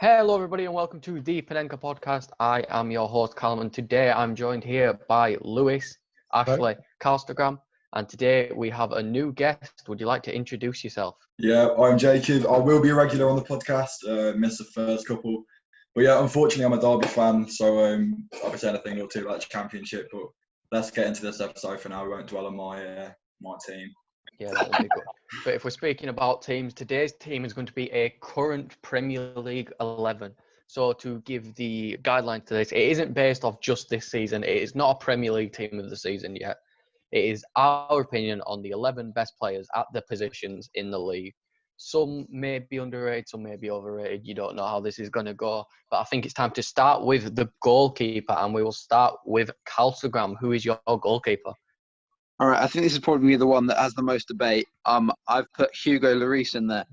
Hello, everybody, and welcome to the Panenka podcast. I am your host, Callum, and today I'm joined here by Lewis, Ashlee, Calstagram, and today we have a new guest. Would you like to introduce yourself? Yeah, I'm Jacob. I will be a regular on the podcast. Missed the first couple, but yeah, unfortunately, I'm a Derby fan, so I'll be saying a thing or two about the Championship. But let's get into this episode for now. We won't dwell on my team. Yeah, that would be good. But if we're speaking about teams, today's team is going to be a current Premier League 11. So to give the guidelines to this, it isn't based off just this season. It is not a Premier League team of the season yet. It is our opinion on the 11 best players at the positions in the league. Some may be underrated, some may be overrated. You don't know how this is going to go. But I think it's time to start with the goalkeeper, and we will start with Calstagram. Who is your goalkeeper? All right, I think this is probably the one that has the most debate. I've put Hugo Lloris in there.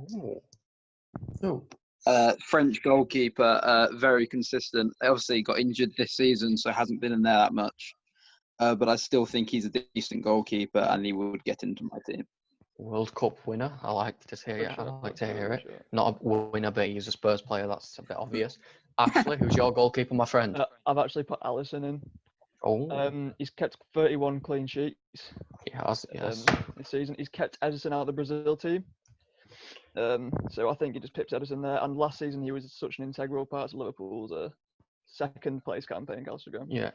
French goalkeeper, very consistent. Obviously got injured this season, so hasn't been in there that much. But I still think he's a decent goalkeeper, and he would get into my team. World Cup winner. I like to hear it. Not a winner, but he's a Spurs player. That's a bit obvious. Ashlee, who's your goalkeeper, my friend? I've actually put Alisson in. Oh. He's kept 31 clean sheets. Yes. This season. He's kept Ederson out of the Brazil team. So I think he just pips Ederson there. And last season he was such an integral part of Liverpool's second place campaign, Calstagram. Yeah.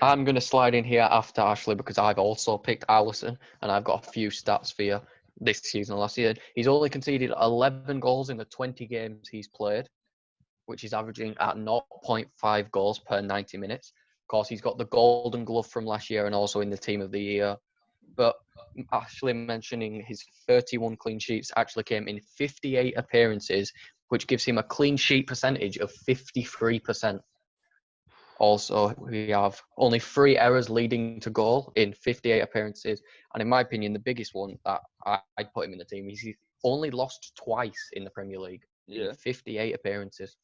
I'm going to slide in here after Ashlee because I've also picked Alisson, and I've got a few stats for you this season and last year. He's only conceded 11 goals in the 20 games he's played, which is averaging at 0.5 goals per 90 minutes. Of course, he's got the Golden Glove from last year and also in the Team of the Year. But actually mentioning his 31 clean sheets actually came in 58 appearances, which gives him a clean sheet percentage of 53%. Also, we have only 3 errors leading to goal in 58 appearances. And in my opinion, the biggest one that I'd put him in the team is he's only lost twice in the Premier League in 58 appearances.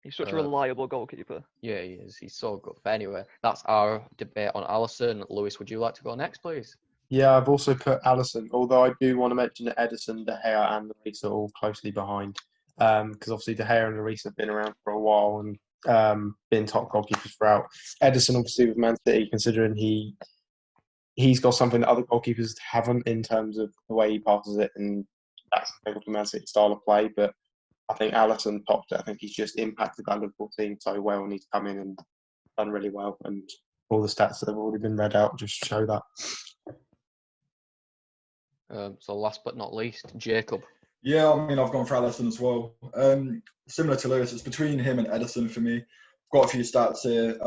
He's such a reliable goalkeeper. Yeah, he is. He's so good. But anyway, that's our debate on Alisson. Lewis, would you like to go next, please? Yeah, I've also put Alisson, although I do want to mention that Ederson, De Gea and Lloris are all closely behind. Because obviously De Gea and Lloris have been around for a while and been top goalkeepers throughout. Ederson, obviously, with Man City, considering he's got something that other goalkeepers haven't in terms of the way he passes it, and that's the Man City style of play. But I think Alisson topped it. I think he's just impacted that Liverpool team so well, and he's come in and done really well. And all the stats that have already been read out just show that. So last but not least, Jacob. Yeah, I mean, I've gone for Alisson as well. Similar to Lewis, it's between him and Ederson for me. I've got a few stats here.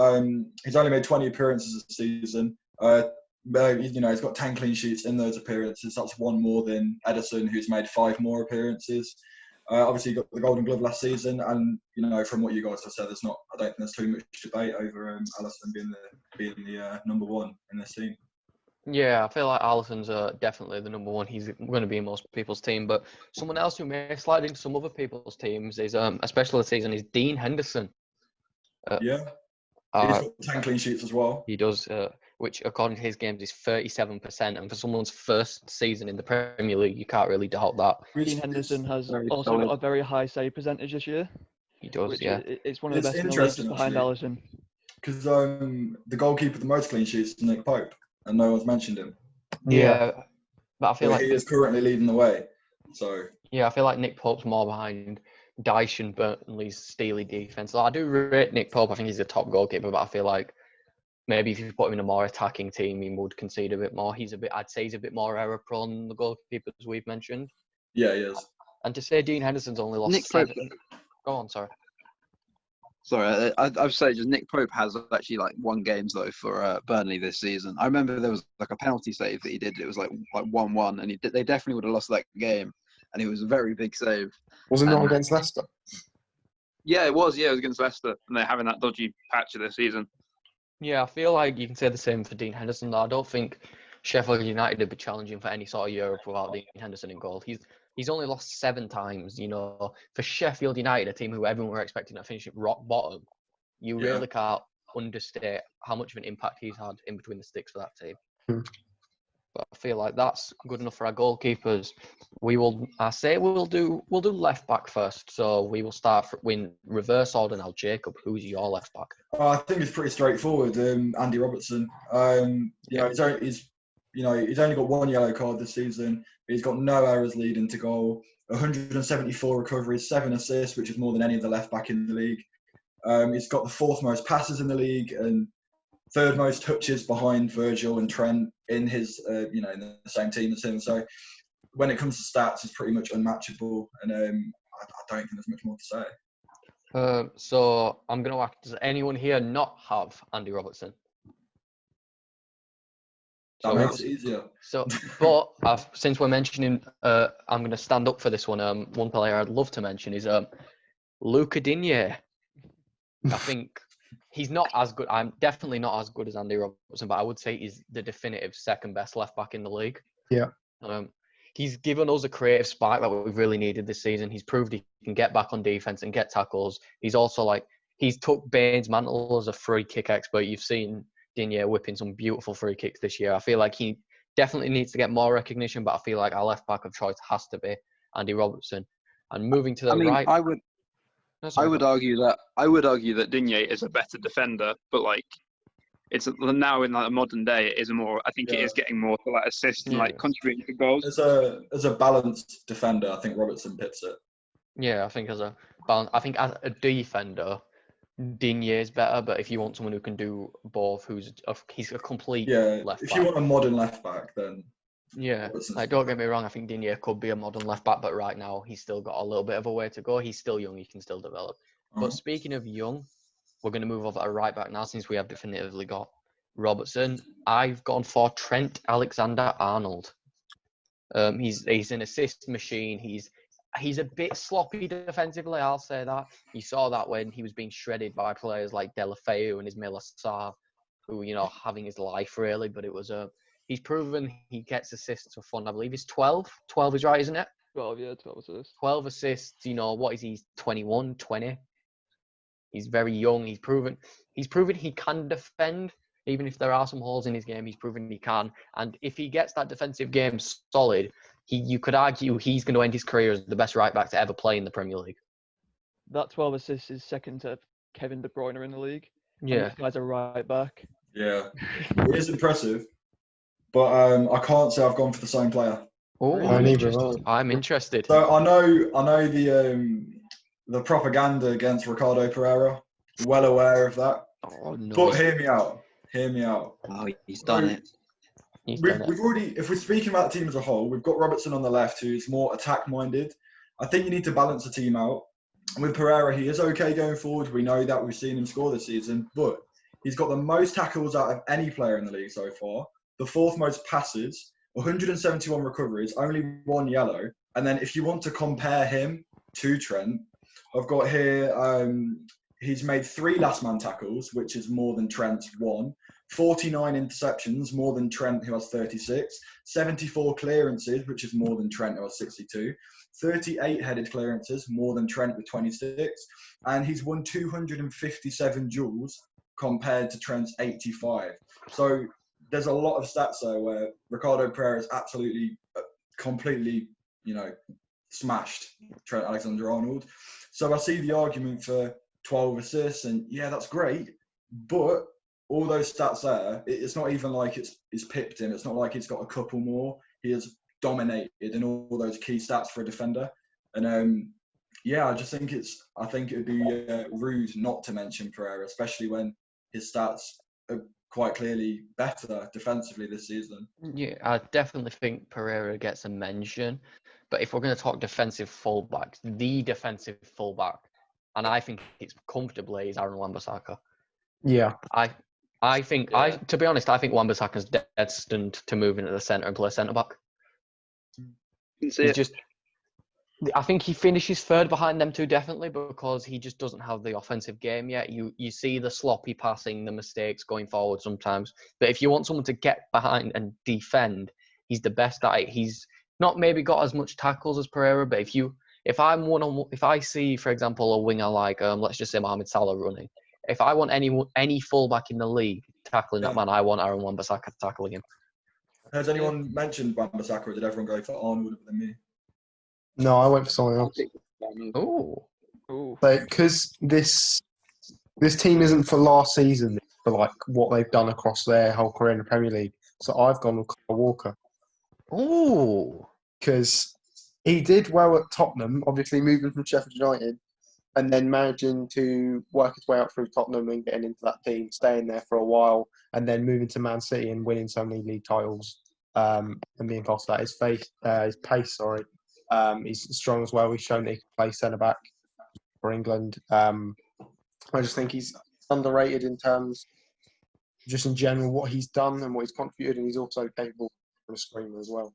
He's only made 20 appearances this season. He's got 10 clean sheets in those appearances. That's one more than Ederson, who's made 5 more appearances. Obviously, he got the Golden Glove last season, and from what you guys have said, I don't think there's too much debate over Alisson being the number one in this team. Yeah, I feel like Alisson's definitely the number one. He's going to be in most people's team, but someone else who may slide into some other people's teams is, especially this season, is Dean Henderson. He's got 10 clean sheets as well. He does, which according to his games is 37%, and for someone's first season in the Premier League, you can't really doubt that. Dean Henderson has also got a very high save percentage this year. He does, yeah. It's one of the best in the league, just behind Alisson. Because the goalkeeper with the most clean sheets is Nick Pope, and no one's mentioned him. Yeah, but I feel like he is currently leading the way. So yeah, I feel like Nick Pope's more behind Dyche and Burnley's steely defence. So I do rate Nick Pope. I think he's a top goalkeeper, but I feel like maybe if you put him in a more attacking team, he would concede a bit more. I'd say he's a bit more error prone than the goalkeepers we've mentioned. Yeah, he is. And to say Dean Henderson's only lost Nick 7. Pope. Go on, sorry. Sorry, I'd say just Nick Pope has actually won games though for Burnley this season. I remember there was a penalty save that he did. It was like 1-1, and they definitely would have lost that game. And it was a very big save. Wasn't it against Leicester? Yeah, it was. Yeah, it was against Leicester, and they're having that dodgy patch of their season. Yeah, I feel like you can say the same for Dean Henderson. Though I don't think Sheffield United would be challenging for any sort of Europe without Dean Henderson in goal. He's only lost 7 times. For Sheffield United, a team who everyone were expecting to finish at rock bottom, you really can't understate how much of an impact he's had in between the sticks for that team. But I feel like that's good enough for our goalkeepers. We'll do left back first. So we will start in reverse order now. Jacob, who's your left back? I think it's pretty straightforward. Andy Robertson. He's only got one yellow card this season. He's got no errors leading to goal. 174 recoveries, 7 assists, which is more than any other left back in the league. He's got the 4th most passes in the league and 3rd most touches behind Virgil and Trent in his, in the same team as him. So when it comes to stats, it's pretty much unmatchable, and I don't think there's much more to say. So I'm going to ask, does anyone here not have Andy Robertson? That makes it easier. So, but since we're mentioning, I'm going to stand up for this one. One player I'd love to mention is Luca Digne. I think he's not as good. I'm definitely not as good as Andy Robertson, but I would say he's the definitive second best left back in the league. Yeah. He's given us a creative spark that we've really needed this season. He's proved he can get back on defense and get tackles. He's also he's took Bain's mantle as a free kick expert. You've seen Digne whipping some beautiful free kicks this year. I feel like he definitely needs to get more recognition, but I feel like our left back of choice has to be Andy Robertson. And moving to the right, I would argue that Digne is a better defender, but it's now in a modern day, it is it is getting more to assist and contributing to goals. As a balanced defender, I think Robertson pips it. Yeah, I think as a defender, Digne is better. But if you want someone who can do both, he's a complete left back. If you want a modern left back, then don't get me wrong. I think Digne could be a modern left back, but right now he's still got a little bit of a way to go. He's still young; he can still develop. But speaking of young, we're going to move over to right back now since we have definitively got Robertson. I've gone for Trent Alexander-Arnold. He's an assist machine. He's a bit sloppy defensively, I'll say that. You saw that when he was being shredded by players like Deulofeu and Ismaila Sarr, who, having his life really. But it was he's proven he gets assists for fun. I believe he's 12. 12 is right, isn't it? 12, yeah, 12 assists. 12 assists. What is he? 21, 20? He's very young. He's proven he can defend. Even if there are some holes in his game, he's proven he can. And if he gets that defensive game solid, you could argue he's going to end his career as the best right back to ever play in the Premier League. That 12 assists is second to Kevin De Bruyne in the league. Yeah. This guy's a right back. Yeah. It is impressive. But I can't say I've gone for the same player. Oh, I'm interested. So I know the propaganda against Ricardo Pereira. Well aware of that. Oh, no. But hear me out. Oh, he's done it. We've already, if we're speaking about the team as a whole, we've got Robertson on the left, who's more attack-minded. I think you need to balance the team out. And with Pereira, he is okay going forward. We know that. We've seen him score this season. But he's got the most tackles out of any player in the league so far. The 4th most passes, 171 recoveries, only 1 yellow. And then if you want to compare him to Trent, I've got here, he's made 3 last man tackles, which is more than Trent's 1. 49 interceptions, more than Trent, who has 36. 74 clearances, which is more than Trent, who has 62. 38 headed clearances, more than Trent with 26. And he's won 257 duels compared to Trent's 85. So there's a lot of stats there where Ricardo Pereira is absolutely, completely, smashed Trent Alexander-Arnold. So I see the argument for 12 assists, and that's great. But all those stats there, it's not even like it's pipped him. It's not like he's got a couple more. He has dominated in all those key stats for a defender. And I just think I think it would be rude not to mention Pereira, especially when his stats are quite clearly better defensively this season. Yeah, I definitely think Pereira gets a mention. But if we're going to talk defensive fullbacks, the defensive fullback, and I think it's comfortably, is Aaron Wan-Bissaka. Yeah. I think, to be honest, I think Wan-Bissaka's destined to move into the centre and play centre-back. I think he finishes 3rd behind them two, definitely, because he just doesn't have the offensive game yet. You see the sloppy passing, the mistakes going forward sometimes. But if you want someone to get behind and defend, he's the best at it. He's not maybe got as much tackles as Pereira, but if I see, for example, a winger like let's just say Mohamed Salah running, if I want any fullback in the league tackling that man, I want Aaron Wan-Bissaka tackling him. Has anyone mentioned Wan-Bissaka, or did everyone go for Arnold other than me? No, I went for someone else. Oh, Ooh. Because this team isn't for last season, it's for like what they've done across their whole career in the Premier League. So I've gone with Kyle Walker oh, because he did well at Tottenham, obviously moving from Sheffield United and then managing to work his way up through Tottenham and getting into that team, staying there for a while, and then moving to Man City and winning so many league titles. And being past that, his pace. He's strong as well. He's shown that he can play centre back for England. I just think he's underrated in terms, just in general, what he's done and what he's contributed, and he's also capable of a screamer as well.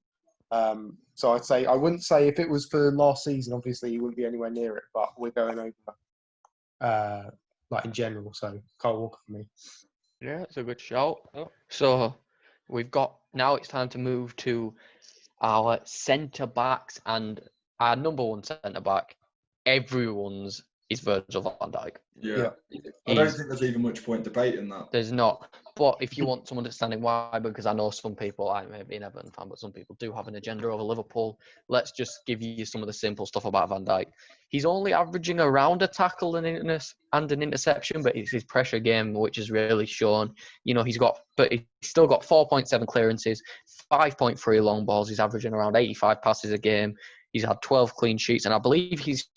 So I'd say I wouldn't say if it was for last season, obviously he wouldn't be anywhere near it. But we're going over like in general. So Kyle Walker for me. yeah, it's a good shout. Oh. So we've got now. It's time to move to our centre backs, and our number one centre back. Everyone's is Virgil van Dijk. Yeah. I don't think there's even much point debating that. There's not. But if you want some understanding why, because I know some people, I may be an Everton fan, but some people do have an agenda over Liverpool. Let's just give you some of the simple stuff about Van Dijk. He's only averaging around a tackle and an interception, but it's his pressure game which is really shown. You know, he's still got 4.7 clearances, 5.3 long balls. He's averaging around 85 passes a game. He's had 12 clean sheets, and I believe he's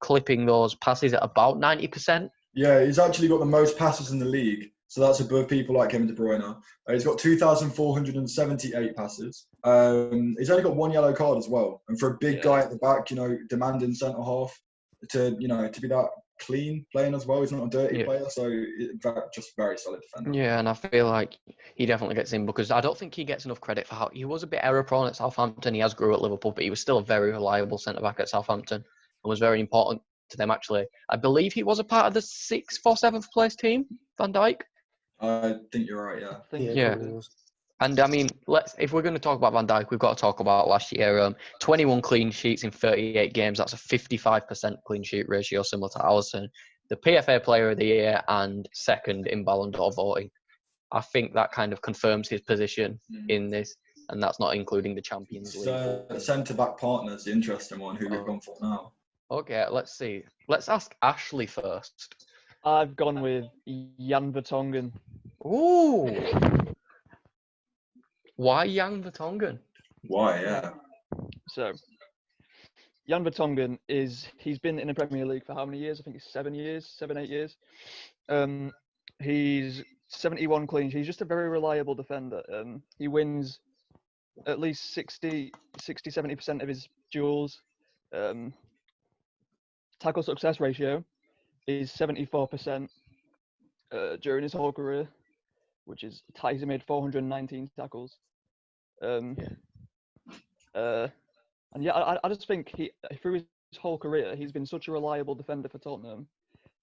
clipping those passes at about 90%. Yeah, he's actually got the most passes in the league. So that's above people like Kevin De Bruyne. He's got 2,478 passes. He's only got one yellow card as well. And for a big guy at the back, you know, demanding centre half, to be that clean playing as well. He's not a dirty player, so just very solid defender. Yeah, and I feel like he definitely gets in because I don't think he gets enough credit for how he was a bit error prone at Southampton. He has grew at Liverpool, but he was still a very reliable centre back at Southampton and was very important to them actually. I believe he was a part of the 6th or 7th place team, Van Dijk. I think you're right, yeah. Yeah. And I mean, if we're going to talk about Van Dijk, we've got to talk about last year. 21 clean sheets in 38 games. That's a 55% clean sheet ratio, similar to Alisson. The PFA Player of the Year and second in Ballon d'Or voting. I think that kind of confirms his position in this, and that's not including the Champions League. Centre-back partner is the interesting one. Who we've gone for now? Okay, let's see. Let's ask Ashlee first. I've gone with Jan Vertonghen. Ooh. Why Jan Vertonghen? Why, yeah. So, Jan Vertonghen he's been in the Premier League for how many years? I think it's 7 years, 8 years. He's 71 clean. He's just a very reliable defender. He wins at least 70% of his duels. Tackle success ratio is 74% during his whole career, which is tight. He made 419 tackles. And I just think through his whole career, he's been such a reliable defender for Tottenham.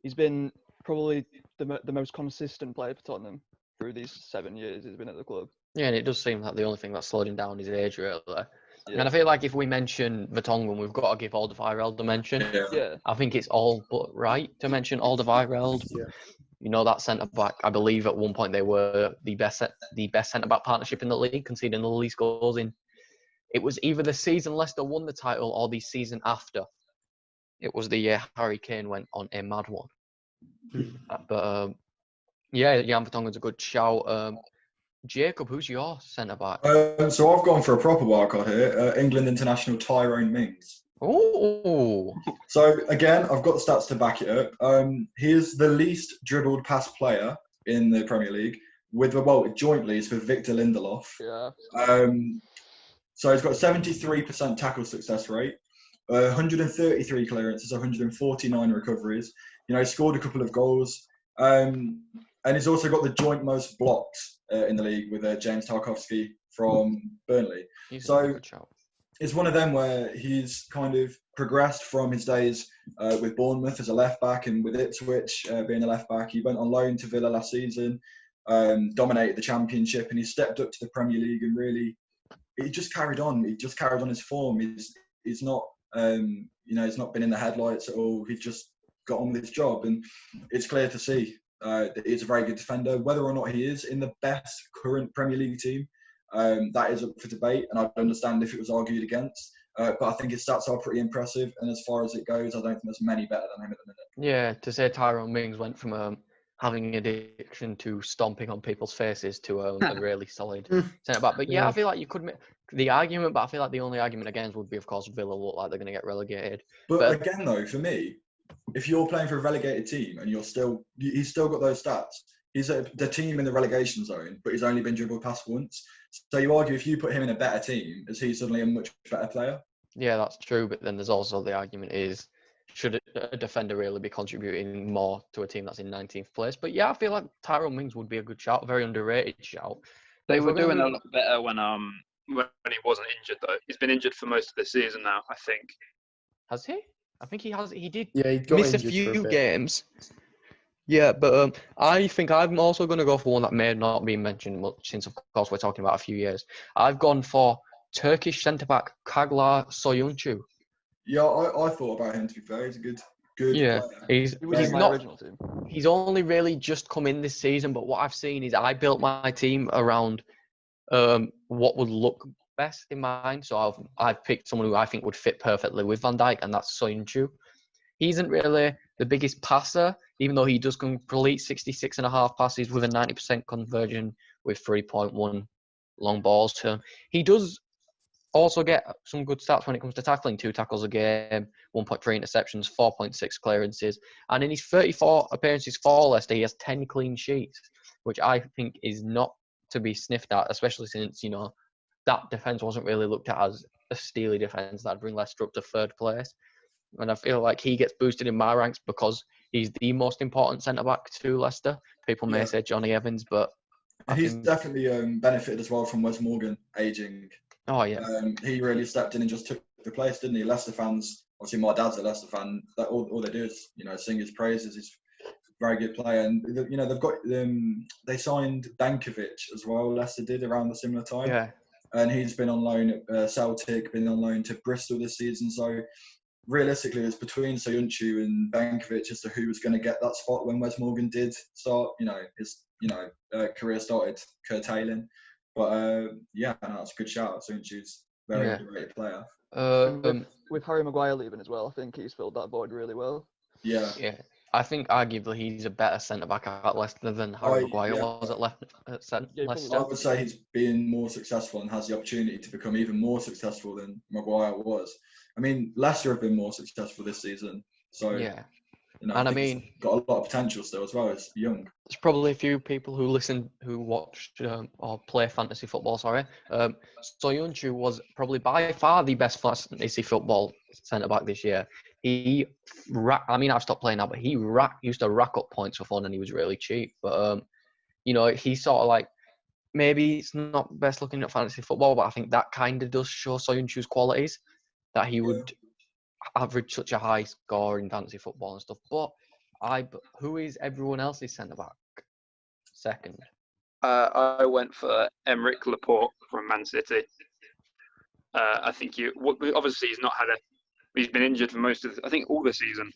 He's been probably the most consistent player for Tottenham through these 7 years he's been at the club. Yeah, and it does seem like the only thing that's slowed him down is age, really. Yeah. And I feel like if we mention Vertonghen, we've got to give Alderweireld a mention. Yeah. I think it's all but right to mention Alderweireld. Yeah. You know, that centre-back, I believe at one point they were the best centre-back partnership in the league, conceding the least goals in. It was either the season Leicester won the title or the season after. It was the year Harry Kane went on a mad one. But, Jan Vertonghen's a good shout. Jacob, who's your centre-back? So I've gone for a proper wildcard here. England international Tyrone Mings. Oh. So again, I've got the stats to back it up. He is the least dribbled pass player in the Premier League, jointly it's with Victor Lindelof. Yeah. So he's got a 73% tackle success rate, 133 clearances, 149 recoveries. You know, he scored a couple of goals, and he's also got the joint most blocks in the league with James Tarkowski from Burnley. It's one of them where he's kind of progressed from his days with Bournemouth as a left back and with Ipswich being a left back. He went on loan to Villa last season, dominated the Championship, and he stepped up to the Premier League and really, he just carried on. He just carried on his form. He's not, he's not been in the headlights at all. He just got on with his job, and it's clear to see that he's a very good defender. Whether or not he is in the best current Premier League team, that is up for debate, and I'd understand if it was argued against. But I think his stats are pretty impressive, and as far as it goes, I don't think there's many better than him at the minute. Yeah, to say Tyrone Mings went from having an addiction to stomping on people's faces to a really solid centre back. But yeah, I feel like you could make the argument, but I feel like the only argument against would be, of course, Villa look like they're going to get relegated. But again, though, for me, if you're playing for a relegated team and he's still got those stats. He's the team in the relegation zone, but he's only been dribbled past once. So you argue if you put him in a better team, is he suddenly a much better player? Yeah, that's true. But then there's also the argument is, should a defender really be contributing more to a team that's in 19th place? But yeah, I feel like Tyrone Mings would be a good shout, a very underrated shout. They were doing a lot better when he wasn't injured, though. He's been injured for most of the season now, I think. Has he? I think he has. He did got miss a injured for few bit. games. Yeah, but I think I'm also going to go for one that may not be mentioned much since, of course, we're talking about a few years. I've gone for Turkish centre-back Çağlar Soyuncu. Yeah, I thought about him, to be fair. He's a good Yeah, player. he's my original team. He's only really just come in this season, but what I've seen is I built my team around what would look best in mind. So I've picked someone who I think would fit perfectly with Van Dijk, and that's Soyuncu. He isn't really the biggest passer, even though he does complete 66.5 passes with a 90% conversion with 3.1 long balls to him. He does also get some good stats when it comes to tackling: 2 tackles a game, 1.3 interceptions, 4.6 clearances. And in his 34 appearances for Leicester, he has 10 clean sheets, which I think is not to be sniffed at, especially since, that defence wasn't really looked at as a steely defence that'd bring Leicester up to 3rd place. And I feel like he gets boosted in my ranks because he's the most important centre-back to Leicester. People may say Johnny Evans, but he's definitely benefited as well from Wes Morgan ageing. Oh, yeah. He really stepped in and just took the place, didn't he? Leicester fans, obviously my dad's a Leicester fan, that all they do is, sing his praises. He's a very good player. And, they've got, they signed Dankovic as well, Leicester did around the similar time. Yeah. And he's been on loan at Celtic, been on loan to Bristol this season. So realistically, it's between Soyuncu and Dankovic as to who was going to get that spot when Wes Morgan did start, his career started curtailing. But that's a good shout. Soyuncu's very underrated player. With Harry Maguire leaving as well, I think he's filled that void really well. Yeah. I think arguably he's a better centre-back at Leicester than Harry Maguire was at Leicester. I would say he's been more successful and has the opportunity to become even more successful than Maguire was. I mean, Leicester have been more successful this season. So, he's got a lot of potential still as well. It's young. There's probably a few people who watched or play fantasy football, Soyuncu was probably by far the best fantasy football centre-back this year. I've stopped playing now, but he used to rack up points for fun and he was really cheap. But, he's sort of like, maybe it's not best looking at fantasy football, but I think that kind of does show Soyuncu's qualities, that he would average such a high score in fantasy football and stuff. But who is everyone else's centre-back? Second. I went for Aymeric Laporte from Man City. I think obviously he's been injured for most of I think all the season.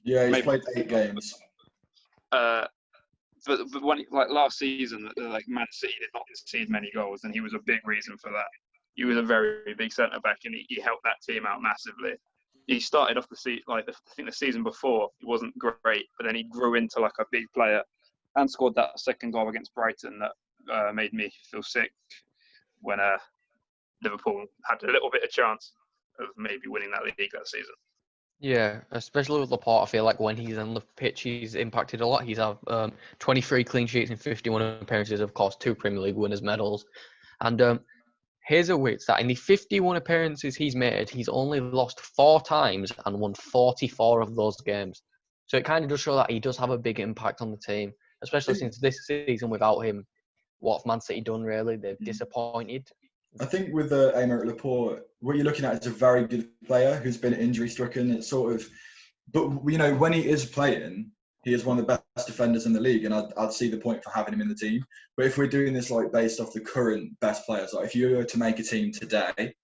Yeah, he's played 8 games. But when last season, Man City did not concede many goals, and he was a big reason for that. He was a very big centre back, and he helped that team out massively. He started off the season before he wasn't great, but then he grew into a big player, and scored that second goal against Brighton that made me feel sick when Liverpool had a little bit of chance of maybe winning that league that season. Yeah, especially with Laporte, I feel like when he's on the pitch, he's impacted a lot. He's had 23 clean sheets in 51 appearances, of course, 2 Premier League winners' medals. And here's a weird stat. In the 51 appearances he's made, he's only lost 4 times and won 44 of those games. So it kind of does show that he does have a big impact on the team, especially since this season without him, what have Man City done, really? They've disappointed. I think with Aymeric Laporte, what you're looking at is a very good player who's been injury-stricken. It's sort of, but when he is playing, he is one of the best defenders in the league, and I'd see the point for having him in the team. But if we're doing this based off the current best players, if you were to make a team today,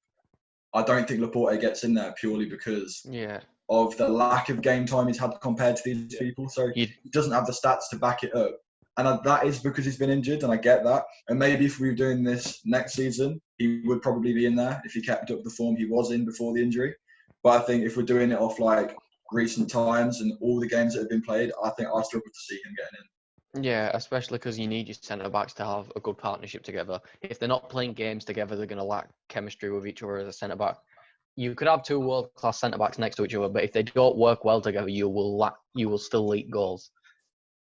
I don't think Laporte gets in there purely because of the lack of game time he's had compared to these people. So he doesn't have the stats to back it up. And that is because he's been injured, and I get that. And maybe if we were doing this next season, he would probably be in there if he kept up the form he was in before the injury. But I think if we're doing it off like recent times and all the games that have been played, I think I struggle to see him getting in. Yeah, especially because you need your centre-backs to have a good partnership together. If they're not playing games together, they're going to lack chemistry with each other as a centre-back. You could have two world-class centre-backs next to each other, but if they don't work well together, you will still leak goals.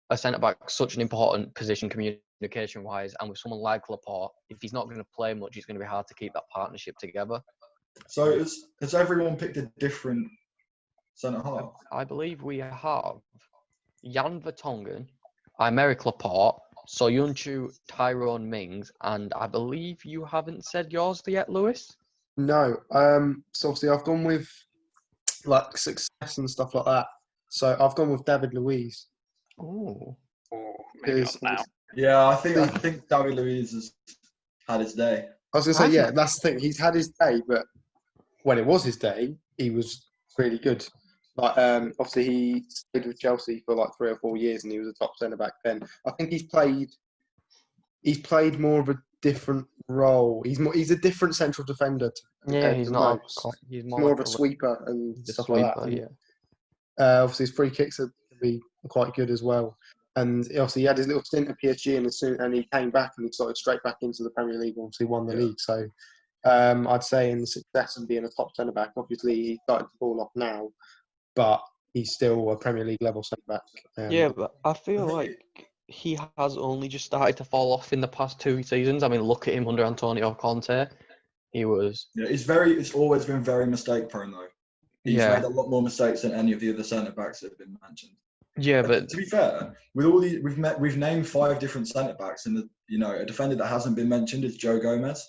A centre-back is such an important position communication-wise, and with someone like Laporte, if he's not going to play much, it's going to be hard to keep that partnership together. So has everyone picked a different centre-half? I believe we have Jan Vertonghen, Aymeric Laporte, Soyuncu, Tyrone Mings, and I believe you haven't said yours yet, Lewis? No. So obviously I've gone with like success and stuff like that. So I've gone with David Luiz. Oh. Maybe not now. Yeah, I think David Luiz has had his day. I was going to say, yeah, that's the thing. He's had his day, but when it was his day, he was really good. Like, obviously, he stayed with Chelsea for like 3 or 4 years, and he was a top centre back then. I think he's played more of a different role. He's a different central defender. He's not. He's more of a sweeper and stuff like that. Yeah. Obviously, his free kicks can be quite good as well. And obviously, he had his little stint at PSG, and he came back and he started straight back into the Premier League. Obviously, won the league. So, I'd say in the success and being a top centre back, obviously he's started to fall off now, but he's still a Premier League level centre back. Yeah, but I feel like he has only just started to fall off in the past 2 seasons. I mean, look at him under Antonio Conte. He was. Yeah, it's always been very mistake prone though. He's made a lot more mistakes than any of the other centre backs that have been mentioned. Yeah, but to be fair, with all these, we've named 5 different centre backs, and a defender that hasn't been mentioned is Joe Gomez.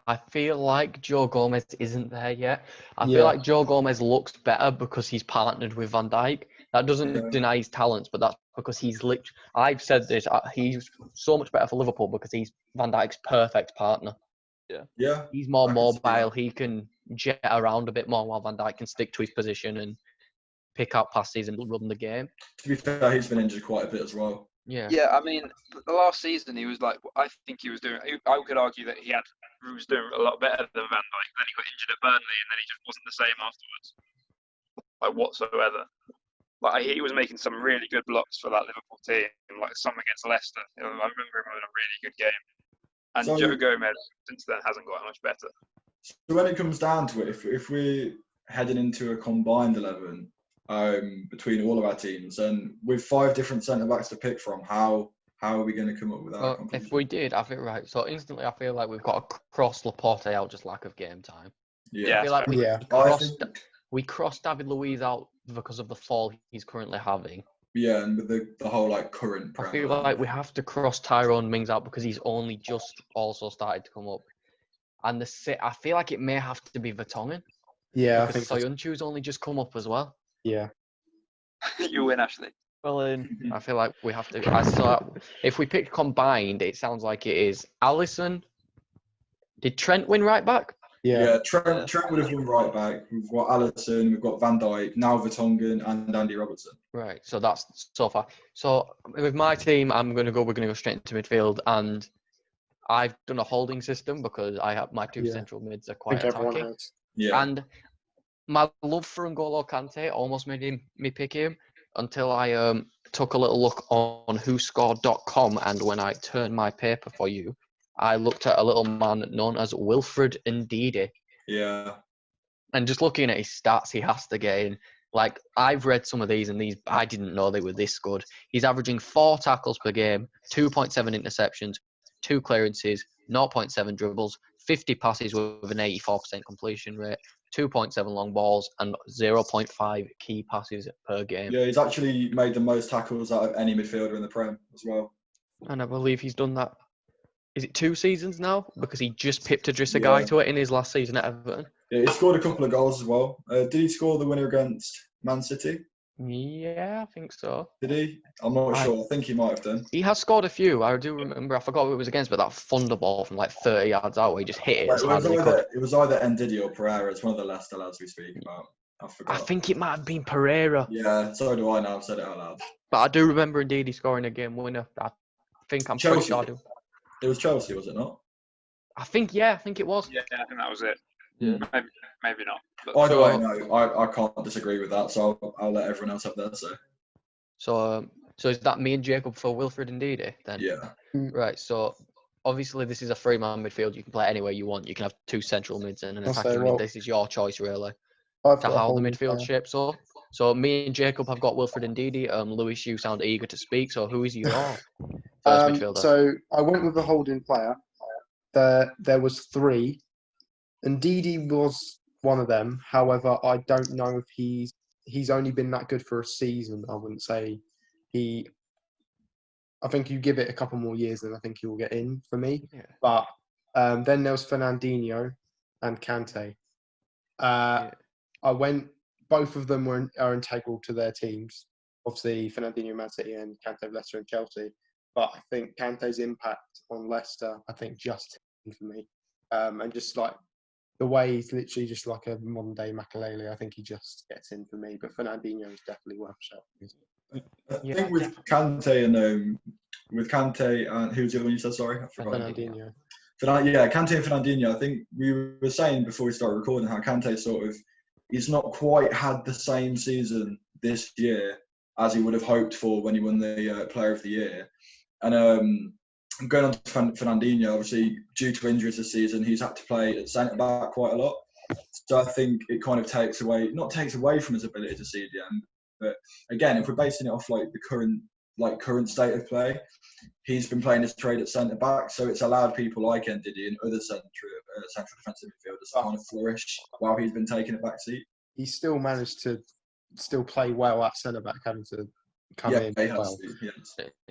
I feel like Joe Gomez isn't there yet. I feel like Joe Gomez looks better because he's partnered with Van Dijk. That doesn't deny his talents, but that's because I've said this. He's so much better for Liverpool because he's Van Dijk's perfect partner. Yeah. He's more mobile. He can jet around a bit more while Van Dijk can stick to his position and pick out passes and run the game. To be fair, he's been injured quite a bit as well. Yeah. Yeah, I mean, the last season he was like, I think he was doing. I could argue that he was doing a lot better than Van Dijk. Then he got injured at Burnley, and then he just wasn't the same afterwards, like whatsoever. Like he was making some really good blocks for that Liverpool team, like some against Leicester. I remember him having a really good game. And Joe Gomez since then hasn't got much better. So when it comes down to it, if we're heading into a combined 11 between all of our teams, and with 5 different centre backs to pick from, how are we going to come up with that? Well, if we did, I feel right. So instantly, I feel like we've got to cross Laporte out, just lack of game time. Yeah, I feel like we crossed David Luiz out because of the fall he's currently having. Yeah, and with the whole like current. I feel like we have to cross Tyrone Mings out because he's only just also started to come up. And I feel like it may have to be Vertonghen. Yeah, because Soyuncu's only just come up as well. Yeah. You win, Ashlee. Well, I feel like we have to. If we pick combined, it sounds like it is Alisson. Did Trent win right back? Yeah, Trent would have won right back. We've got Alisson, we've got Van Dijk, now Vertonghen, and Andy Robertson. Right, so that's so far. So with my team, we're going to go straight into midfield, and I've done a holding system because I have my 2 central mids are quite attacking. Yeah. And my love for N'Golo Kante almost made me pick him until I took a little look on WhoScored.com, and when I turned my paper for you, I looked at a little man known as Wilfred Ndidi. Yeah. And just looking at his stats, he has to get in. Like, I've read some of these, and I didn't know they were this good. He's averaging 4 tackles per game, 2.7 interceptions, 2 clearances, 0.7 dribbles, 50 passes with an 84% completion rate, 2.7 long balls, and 0.5 key passes per game. Yeah, he's actually made the most tackles out of any midfielder in the Prem as well. And I believe he's done that. Is it 2 seasons now? Because he just pipped Idrissa Gueye to it in his last season at Everton. Yeah, he scored a couple of goals as well. Did he score the winner against Man City? Yeah, I think so. Did he? I'm not sure. I think he might have done. He has scored a few. I do remember. I forgot who it was against, but that thunderball from like 30 yards out where he just hit it. It was either Ndidi or Pereira. It's one of the Leicester lads we speak about. I forgot. I think it might have been Pereira. Yeah, so do I now. I've said it out loud. But I do remember indeed he scoring a game winner. I'm pretty Chelsea. sure I do. It was Chelsea, was it not? I think it was. Yeah, I think that was it. Yeah. Maybe not. But Either way, no, I can't disagree with that. So I'll let everyone else have their say. So is that me and Jacob for Wilfred Ndidi then? Yeah. Right. So obviously this is a three-man midfield. You can play anywhere you want. You can have two central mids and an attacking mid. This is your choice really I've to got a how the holding midfield player. shapes up. So me and Jacob have got Wilfred Ndidi. Lewis, you sound eager to speak. So who is your first midfielder? So I went with the holding player. There was three. Ndidi was one of them. However, I don't know if he's only been that good for a season. I wouldn't say I think you give it a couple more years and I think he will get in for me. Yeah. But then there was Fernandinho and Kante. Both of them are integral to their teams. Obviously, Fernandinho, Man City, and Kante, Leicester and Chelsea. But I think Kante's impact on Leicester, I think, just for me. And just like the way he's literally just like a modern day Makalele, I think he just gets in for me. But Fernandinho is definitely worth a shout. I think with Kante and who's the other one you said? Sorry, I forgot. Fernandinho. Kante and Fernandinho. I think we were saying before we started recording how Kante he's not quite had the same season this year as he would have hoped for when he won the Player of the Year. And going on to Fernandinho, obviously due to injuries this season, he's had to play at centre back quite a lot. So I think it kind of takes away from his ability to see the end. But again, if we're basing it off like the current state of play, he's been playing his trade at centre back, so it's allowed people like Ndidi and other central defensive midfielders to kind of flourish while he's been taking a back seat. He still managed to play well at centre back, having to come in well.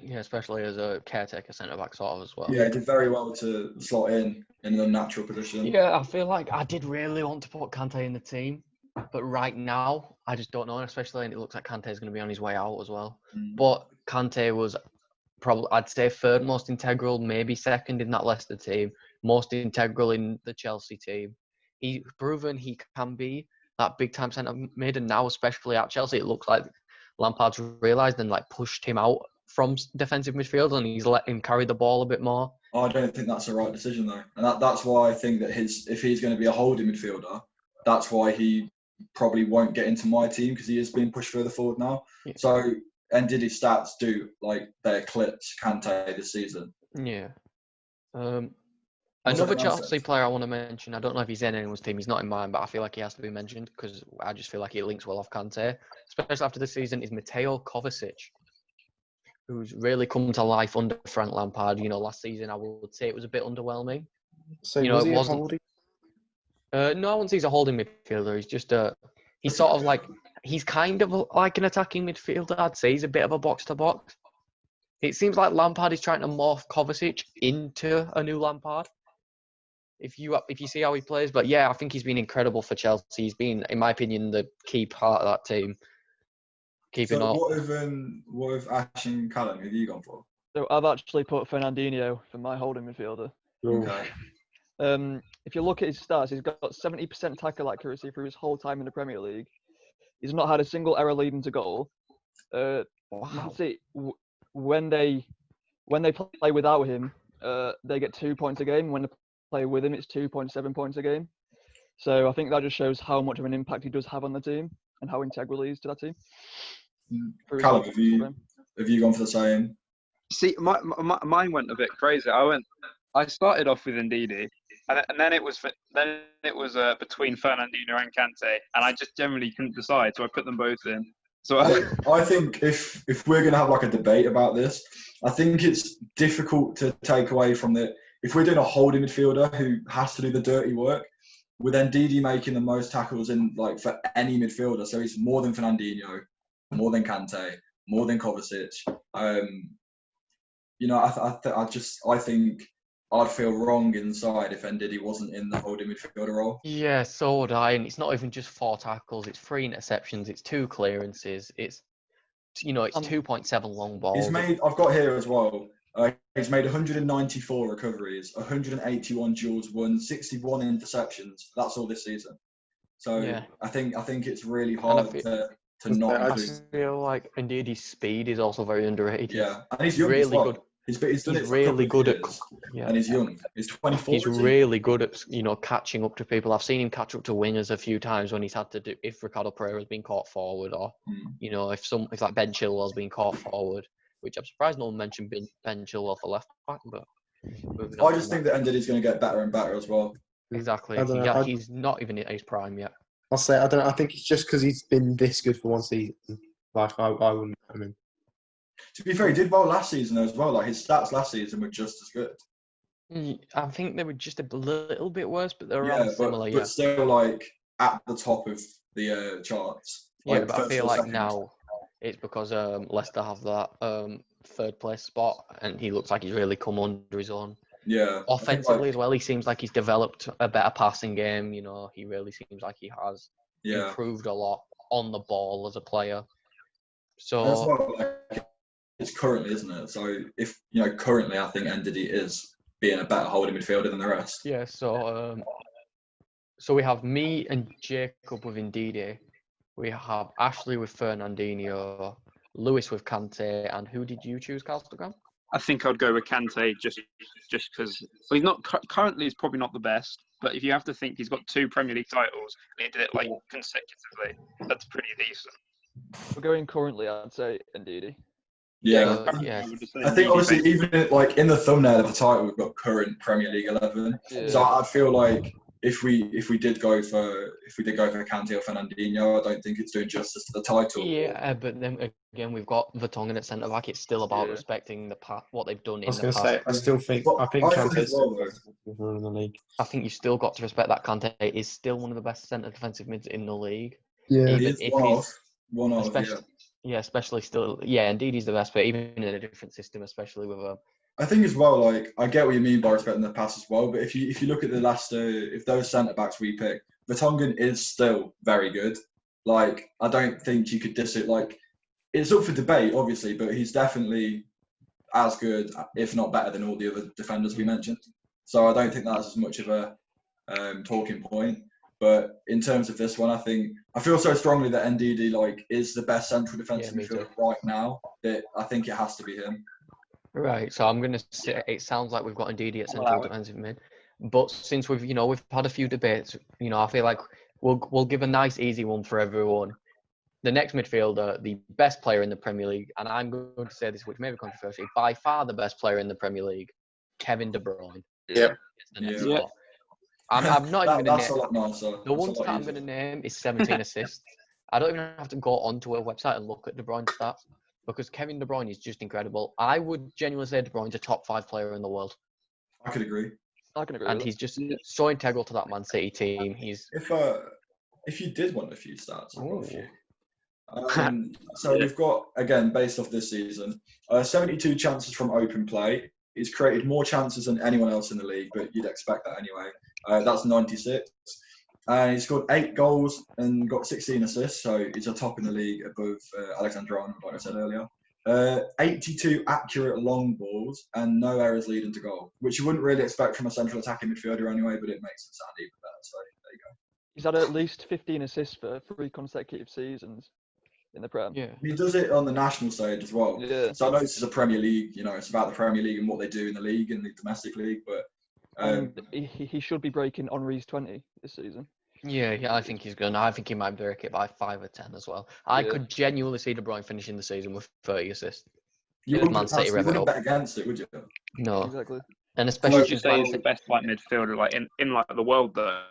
Yeah, especially as a caretaker centre back sort of as well. Yeah, he did very well to slot in an unnatural position. Yeah, I feel like I did really want to put Kante in the team, but right now I just don't know, and especially it looks like Kante's going to be on his way out as well. But Kante was probably, I'd say, third most integral, maybe second in that Leicester team, most integral in the Chelsea team. He's proven he can be that big time centre mid, and now especially at Chelsea, it looks like Lampard's realised and like pushed him out from defensive midfield, and he's let him carry the ball a bit more. I don't think that's the right decision though, and that's why I think that if he's going to be a holding midfielder, that's why he probably won't get into my team, because he is being pushed further forward now. Yeah. So Ndidi's stats do like they eclipse Kante this season. Yeah. Another Chelsea player I want to mention, I don't know if he's in anyone's team, he's not in mine, but I feel like he has to be mentioned because I just feel like he links well off Kante, especially after this season, is Mateo Kovacic, who's really come to life under Frank Lampard. You know, last season I would say it was a bit underwhelming. So was he a holding? No, I wouldn't say he's a holding midfielder. He's just he's sort of like, he's kind of like an attacking midfielder. I'd say he's a bit of a box-to-box. It seems like Lampard is trying to morph Kovacic into a new Lampard. If you see how he plays, but yeah, I think he's been incredible for Chelsea. He's been, in my opinion, the key part of that team. Keeping up. What have Ash and Callum? Who have you gone for? So I've actually put Fernandinho for my holding midfielder. Okay. If you look at his stats, he's got 70% tackle accuracy through his whole time in the Premier League. He's not had a single error leading to goal. You can see when they play without him, they get 2 points a game. When they play with him, it's 2.7 points a game. So I think that just shows how much of an impact he does have on the team and how integral he is to that team. Callum, have you gone for the same? See, mine went a bit crazy. I started off with Ndidi, and then it was between Fernandinho and Kante, and I just generally couldn't decide, so I put them both in. So I think if we're going to have like a debate about this, I think it's difficult to take away from that. If we're doing a holding midfielder who has to do the dirty work, with Ndidi making the most tackles in like for any midfielder, so he's more than Fernandinho, more than Kante, more than Kovacic. You know, I think I'd feel wrong inside if Ndidi wasn't in the holding midfielder role. Yeah, so would I. And it's not even just 4 tackles; it's 3 interceptions, it's 2 clearances, it's 2.7 long balls. I've got here as well. He's made 194 recoveries, 181 duels won, 61 interceptions. That's all this season. So Yeah. I think it's really I hard feel- to not I I include. feel like indeed his speed is also very underrated. Yeah, and he's young as really well. good. He's done He's it for a really couple good of at years, yeah. and he's young. He's 24. He's is he? really good at catching up to people. I've seen him catch up to wingers a few times when he's had to do if Ricardo Pereira's been caught forward or if like Ben Chilwell's been caught forward, which I'm surprised no one mentioned Ben Chilwell for left back, but I just think that Ndidi's going to get better and better as well. exactly. I don't know, He's not even at his prime yet. I'll say I don't know. I think it's just because he's been this good for one season. Like I wouldn't. I mean, To be fair, he did well last season as well. Like his stats last season were just as good. I think they were just a little bit worse, but they're Yeah, around similar. but still like at the top of the charts. Yeah, Like, but I first feel or like second. now it's because Leicester have that third place spot, and he looks like he's really come under his own. Yeah. Offensively as well, he seems like he's developed a better passing game. He really seems like he has improved a lot on the ball as a player. So as well, like, it's currently, isn't it? So if currently, I think Ndidi is being a better holding midfielder than the rest. yeah, so we have me and Jacob with Ndidi. We have Ashlee with Fernandinho, Lewis with Kante, and who did you choose, Calstagram? I think I'd go with Kante just because he's not currently. He's probably not the best, but if you have to think he's got 2 Premier League titles and he did it like consecutively, that's pretty decent. We're going currently, I'd say Ndidi. Yeah. Yeah. I think obviously even in the thumbnail of the title we've got current Premier League 11. Yeah. So I feel like if we did go for Kante or Fernandinho, I don't think it's doing justice to the title. Yeah, but then again, we've got Vertonghen at centre back. It's still about Yeah. respecting what they've done I was in the going to past. say I still think But I think I think Kante's as well, in the league. I think you've still got to respect that Kante is still one of the best centre defensive mids in the league. Yeah. He Even is if one of, especially, especially still, indeed he's the best, but even in a different system, especially with a. I think as well, like I get what you mean by respecting the pass as well, but if you look at the last, if those centre backs we picked, Vertonghen is still very good. Like I don't think you could diss it. Like it's up for debate, obviously, but he's definitely as good, if not better, than all the other defenders we mentioned. So I don't think that's as much of a talking point. But in terms of this one, I feel so strongly that Ndidi like is the best central defensive me too. midfielder right now that I think it has to be him. Right, so I'm going to say it sounds like we've got Ndidi at central defensive mid, but since we've had a few debates, I feel like we'll give a nice easy one for everyone. The next midfielder, the best player in the Premier League, and I'm going to say this, which may be controversial, by far the best player in the Premier League, Kevin De Bruyne. Yep. Yeah. I'm not even going to That's name. a lot nicer. The one stat I'm going to name is 17 assists. I don't even have to go onto a website and look at De Bruyne's stats because Kevin De Bruyne is just incredible. I would genuinely say De Bruyne's a top 5 player in the world. I could agree. I can agree. And with he's just so integral to that Man City team. He's If you did want a few stats, I've got a few. Ooh. So we've got, again, based off this season, 72 chances from open play. He's created more chances than anyone else in the league, but you'd expect that anyway. That's 96. He scored 8 goals and got 16 assists, so he's a top in the league above Alexander-Arnold, like I said earlier. 82 accurate long balls and no errors leading to goal, which you wouldn't really expect from a central attacking midfielder anyway, but it makes it sound even better. So there you go. He's had at least 15 assists for 3 consecutive seasons in the Prem. Yeah. He does it on the national stage as well. Yeah. So I know this is a Premier League, it's about the Premier League and what they do in the league and the domestic league, but And he should be breaking Henry's 20 this season. Yeah, I think he's going to. I think he might break it by 5 or 10 as well. I could genuinely see De Bruyne finishing the season with 30 assists. you Man City rev it wouldn't up. bet against it, would you? No. Exactly. And Would especially you since say Man he's the City, best midfielder in the world though?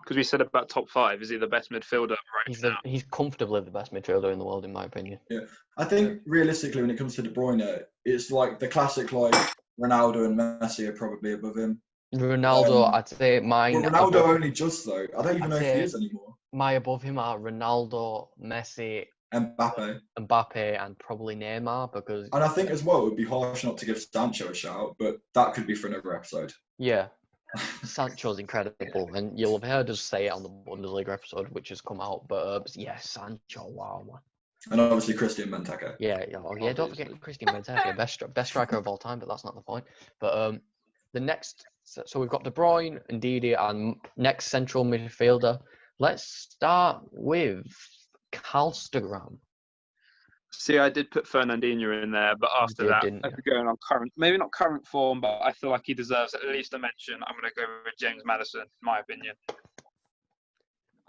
Because we said about top 5, is he the best midfielder right now? he's comfortably the best midfielder in the world, in my opinion. Yeah. I think realistically, when it comes to De Bruyne, it's like the classic, like Ronaldo and Messi are probably above him. Ronaldo, I'd say mine. Well, Ronaldo only just though. I don't even I'd know if say he is anymore. My above him are Ronaldo, Messi, Mbappe. Mbappe, and probably Neymar because And I think as well, it would be harsh not to give Sancho a shout, but that could be for another episode. yeah, Sancho's incredible, and you'll have heard us say it on the Bundesliga episode, which has come out. But yeah, Sancho, wow, man. And obviously Christian Benteke. Yeah, don't forget Christian Benteke, best striker of all time, but that's not the point. But the next, so we've got De Bruyne and Ndidi, and next central midfielder. Let's start with Calstagram. See, I did put Fernandinho in there, but after did, that, didn't you? after going on maybe not current form, but I feel like he deserves at least a mention. I'm going to go with James Maddison, in my opinion.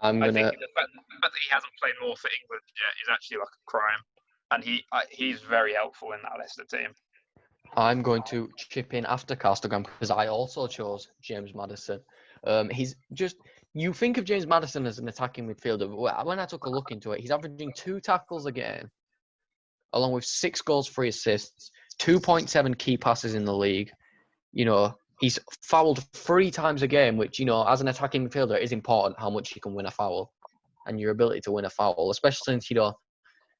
I think the fact that he hasn't played more for England yet is actually like a crime, and he's very helpful in that Leicester team. I'm going to chip in after Calstagram because I also chose James Maddison. He's just, you think of James Maddison as an attacking midfielder. When I took a look into it, he's averaging 2 tackles a game, along with 6 goals, 3 assists, 2.7 key passes in the league. You know, he's fouled 3 times a game, which, you know, as an attacking midfielder, is important how much you can win a foul and your ability to win a foul, especially since, you know,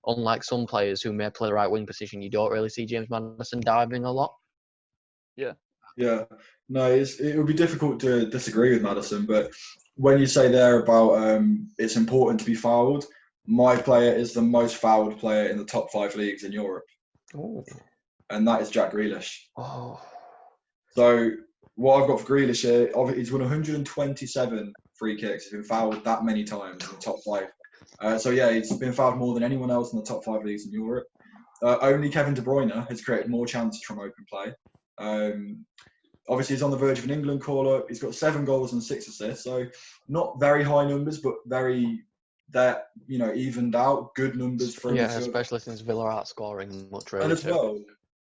unlike some players who may play the right wing position, you don't really see James Maddison diving a lot. Yeah. Yeah. No, it would be difficult to disagree with Maddison, but when you say there about it's important to be fouled, my player is the most fouled player in the top 5 leagues in Europe. Oh. And that is Jack Grealish. Oh. So what I've got for Grealish here, he's won 127 free kicks. He's been fouled that many times in the top 5. So yeah, he's been fouled more than anyone else in the top 5 leagues in Europe. Only Kevin De Bruyne has created more chances from open play. Obviously, he's on the verge of an England call-up. He's got 7 goals and 6 assists. So not very high numbers, but evened out. Good numbers for yeah, especially since Villa aren't scoring much really. And as well,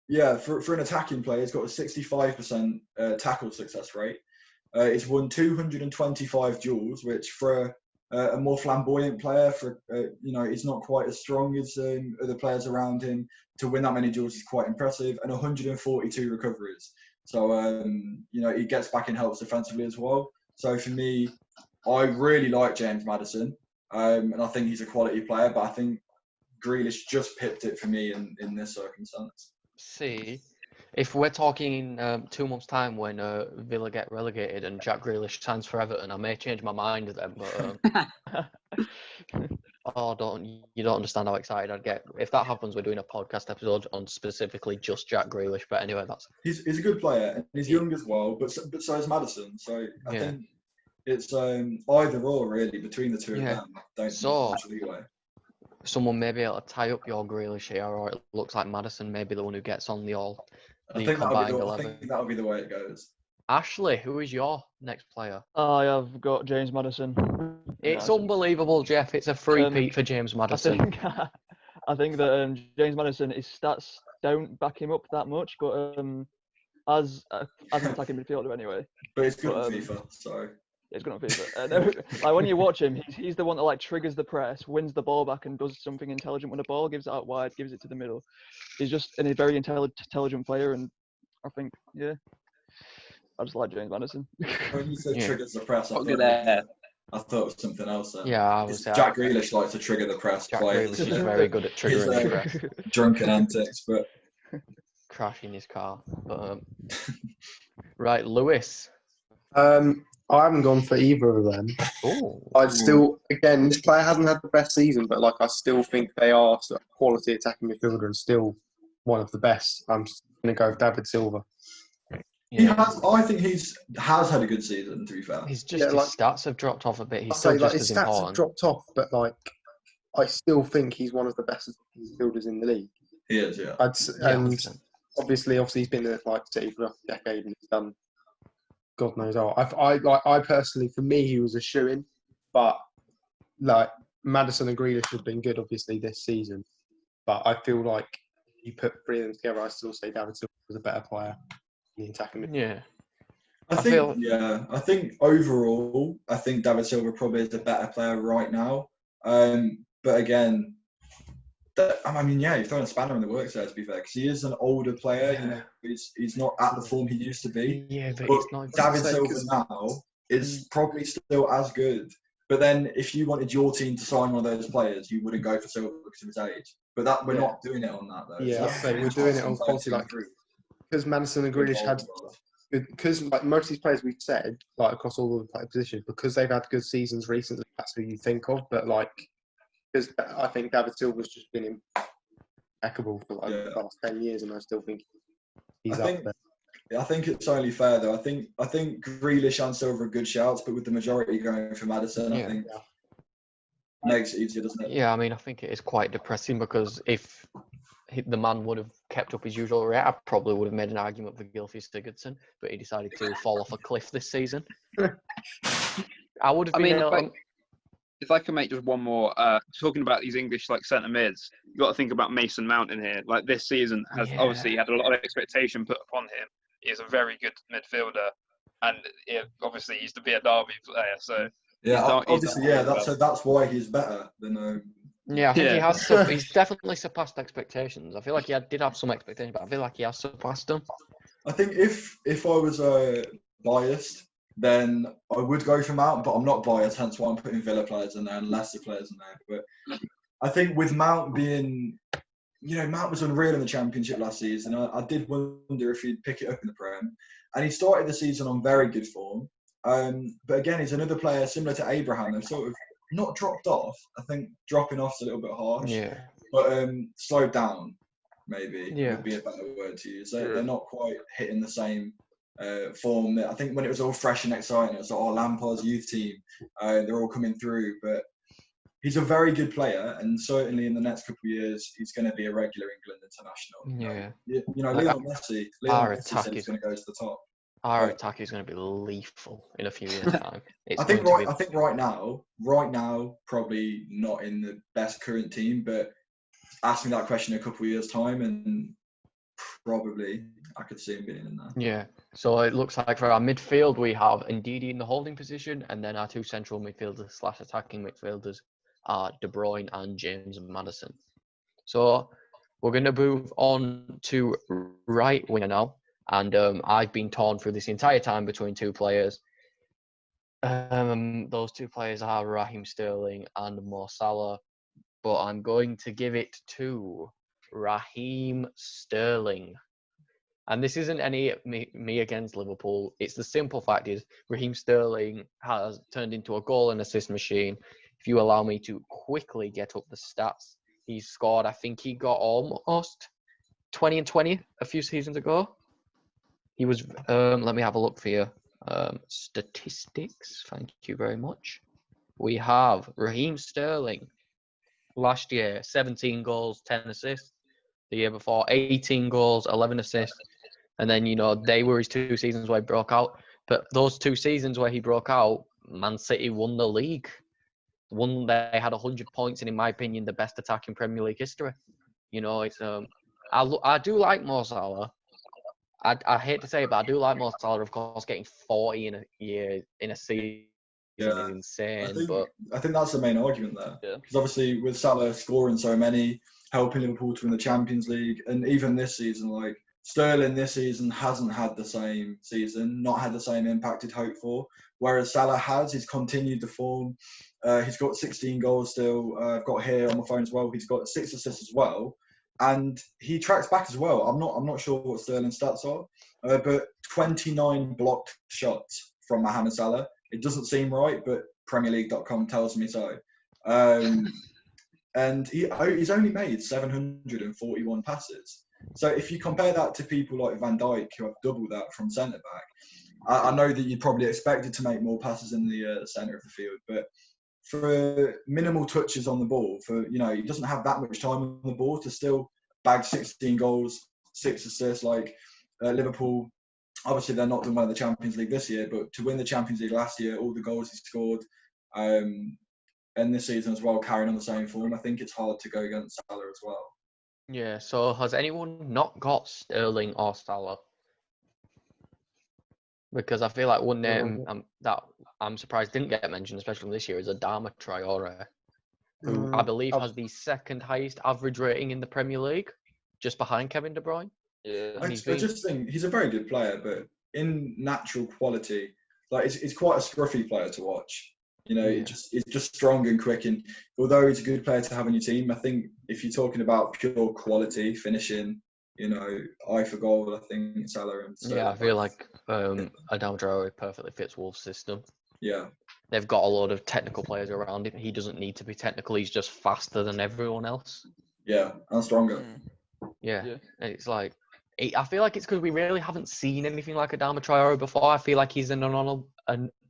yeah, for an attacking player, he's got a 65% tackle success rate. He's won 225 duels, which for a more flamboyant player, he's not quite as strong as other players around him. To win that many duels is quite impressive, and 142 recoveries. So, he gets back and helps defensively as well. So for me, I really like James Maddison, and I think he's a quality player, but I think Grealish just pipped it for me in this circumstance. See, if we're talking in 2 months' time when Villa get relegated and Jack Grealish signs for Everton, I may change my mind then. But you don't understand how excited I'd get if that happens. We're doing a podcast episode on specifically just Jack Grealish. But anyway, he's a good player and he's young as well. But so is Maddison. So I think it's either or really between the two of them. Don't so much leeway. Someone may be able to tie up your Grealish here, or it looks like Maddison may be the one who gets on the combined 11. I think that'll be the way it goes. Ashlee, who is your next player? I have got James Maddison. It's unbelievable, Jeff. It's a free-peat for James Maddison. I think that James Maddison, his stats don't back him up that much, but as an attacking midfielder anyway. But it's good on FIFA, so... Yeah, it's good on FIFA. Like when you watch him, he's the one that like triggers the press, wins the ball back, and does something intelligent with the ball, gives it out wide, gives it to the middle. He's just a very intelligent player, and I think, I just like James Maddison. When you said triggers the press, I thought it was something else. Yeah, I was Jack Grealish likes to trigger the press. Jack Grealish is very good at triggering the press. Drunken antics, but crashing his car. But, right, Lewis. I haven't gone for either of them. I'd still, again, this player hasn't had the best season, but I still think they are a quality attacking midfielder and still one of the best. I'm going to go with David Silva. Yeah. I think he's had a good season, to be fair. He's just his stats have dropped off a bit. He's still just as important. His stats have dropped off, but I still think he's one of the best midfielders in the league. He is, yeah. And obviously he's been at City for a decade and he's done God knows all. I personally, for me, he was a shoo-in, but Maddison and Grealish have been good, obviously, this season. But I feel like you put 3 of them together, I still say David Silva was a better player in the attacking midfield. Yeah. I think overall, I think David Silva probably is a better player right now. But again, you've thrown a spanner in the works there, to be fair, because he is an older player. Yeah. He's not at the form he used to be. Yeah, but he's not. David Silva now is probably still as good. But then, if you wanted your team to sign one of those players, you wouldn't go for Silva because of his age. But we're not doing it on that though. Yeah, we're doing it on quality, because Maddison and Grealish had good. Because most of these players we've said, across all of the positions, because they've had good seasons recently, that's who you think of. But because I think David Silva's just been impeccable for the last 10 years, and I still think he's up there. I think it's only fair though. I think Grealish and Silva are good shouts, but with the majority going for Maddison, I think makes it easier, doesn't it? Yeah, I mean, I think it is quite depressing because if the man would have kept up his usual rate, I probably would have made an argument for Gylfi Sigurdsson, but he decided to fall off a cliff this season. I would have I been. mean, if I can make just one more, talking about these English like centre mids, you got to think about Mason Mount in here. Like this season has obviously had a lot of expectation put upon him. He is a very good midfielder, and obviously he used to be a Derby player. So Yeah, obviously, yeah. well. That's why he's better than. Yeah, I think he Yeah. has. He's definitely surpassed expectations. I feel like he did have some expectations, but I feel like he has surpassed them. I think if I was biased, then I would go for Mount, but I'm not biased. Hence why I'm putting Villa players in there and Leicester players in there. But I think with Mount being, Mount was unreal in the Championship last season. I did wonder if he'd pick it up in the Prem, and he started the season on very good form. But again, he's another player similar to Abraham. They've sort of not dropped off. I think dropping off's a little bit harsh. Yeah. But slowed down, maybe, would be a better word to use. They're not quite hitting the same form. I think when it was all fresh and exciting, it was like, Lampard's youth team, they're all coming through. But he's a very good player, and certainly in the next couple of years, he's going to be a regular England international. Yeah. Lionel Messi said he's going to go to the top. Our attack is going to be lethal in a few years' time. I think right now, probably not in the best current team, but ask me that question in a couple of years' time, and probably I could see him being in there. Yeah. So it looks like for our midfield, we have Ndidi in the holding position, and then our two central midfielders / attacking midfielders are De Bruyne and James Maddison. So we're going to move on to right winger now. And I've been torn through this entire time between two players. Those two players are Raheem Sterling and Mo Salah. But I'm going to give it to Raheem Sterling. And this isn't any me against Liverpool. It's the simple fact is Raheem Sterling has turned into a goal and assist machine. If you allow me to quickly get up the stats, he's scored, I think he got almost 20 and 20 a few seasons ago. He was, let me have a look for you. Statistics, thank you very much. We have Raheem Sterling. Last year, 17 goals, 10 assists. The year before, 18 goals, 11 assists. And then, they were his 2 seasons where he broke out. But those 2 seasons where he broke out, Man City won the league. They had 100 points, and in my opinion, the best attack in Premier League history. It's I do like Mo Salah. I hate to say it, but I do like Mo Salah. Of course, getting 40 in a year in a season is insane. I think that's the main argument there. Because obviously, with Salah scoring so many, helping Liverpool to win the Champions League, and even this season, like Sterling this season hasn't had the same season, not had the same impact he'd hoped for. Whereas Salah has, he's continued the form. He's got 16 goals still. I've got here on my phone as well. He's got 6 assists as well. And he tracks back as well. I'm not sure what Sterling's stats are, but 29 blocked shots from Mohamed Salah. It doesn't seem right, but PremierLeague.com tells me so. And he's only made 741 passes. So if you compare that to people like Van Dijk, who have doubled that from centre back, I know that you probably expected to make more passes in the centre of the field, but for minimal touches on the ball, he doesn't have that much time on the ball to still bag 16 goals, 6 assists. Like Liverpool, obviously they're not going to win the Champions League this year, but to win the Champions League last year, all the goals he scored, and this season as well, carrying on the same form, I think it's hard to go against Salah as well. Yeah, so has anyone not got Sterling or Salah? Because I feel like one name that I'm surprised didn't get mentioned, especially this year, is Adama Traore, who I believe has the second highest average rating in the Premier League, just behind Kevin De Bruyne. Yeah, I just think he's a very good player, but in natural quality, like it's quite a scruffy player to watch. He's just strong and quick, and although he's a good player to have on your team, I think if you're talking about pure quality, finishing, eye for goal, I think Salah and Sterling. Yeah, I feel like Adama Traore perfectly fits Wolves' system. Yeah. They've got a lot of technical players around him. He doesn't need to be technical. He's just faster than everyone else. Yeah, and stronger. Yeah. And it's like, I feel like it's because we really haven't seen anything like Adama Traore before. I feel like he's an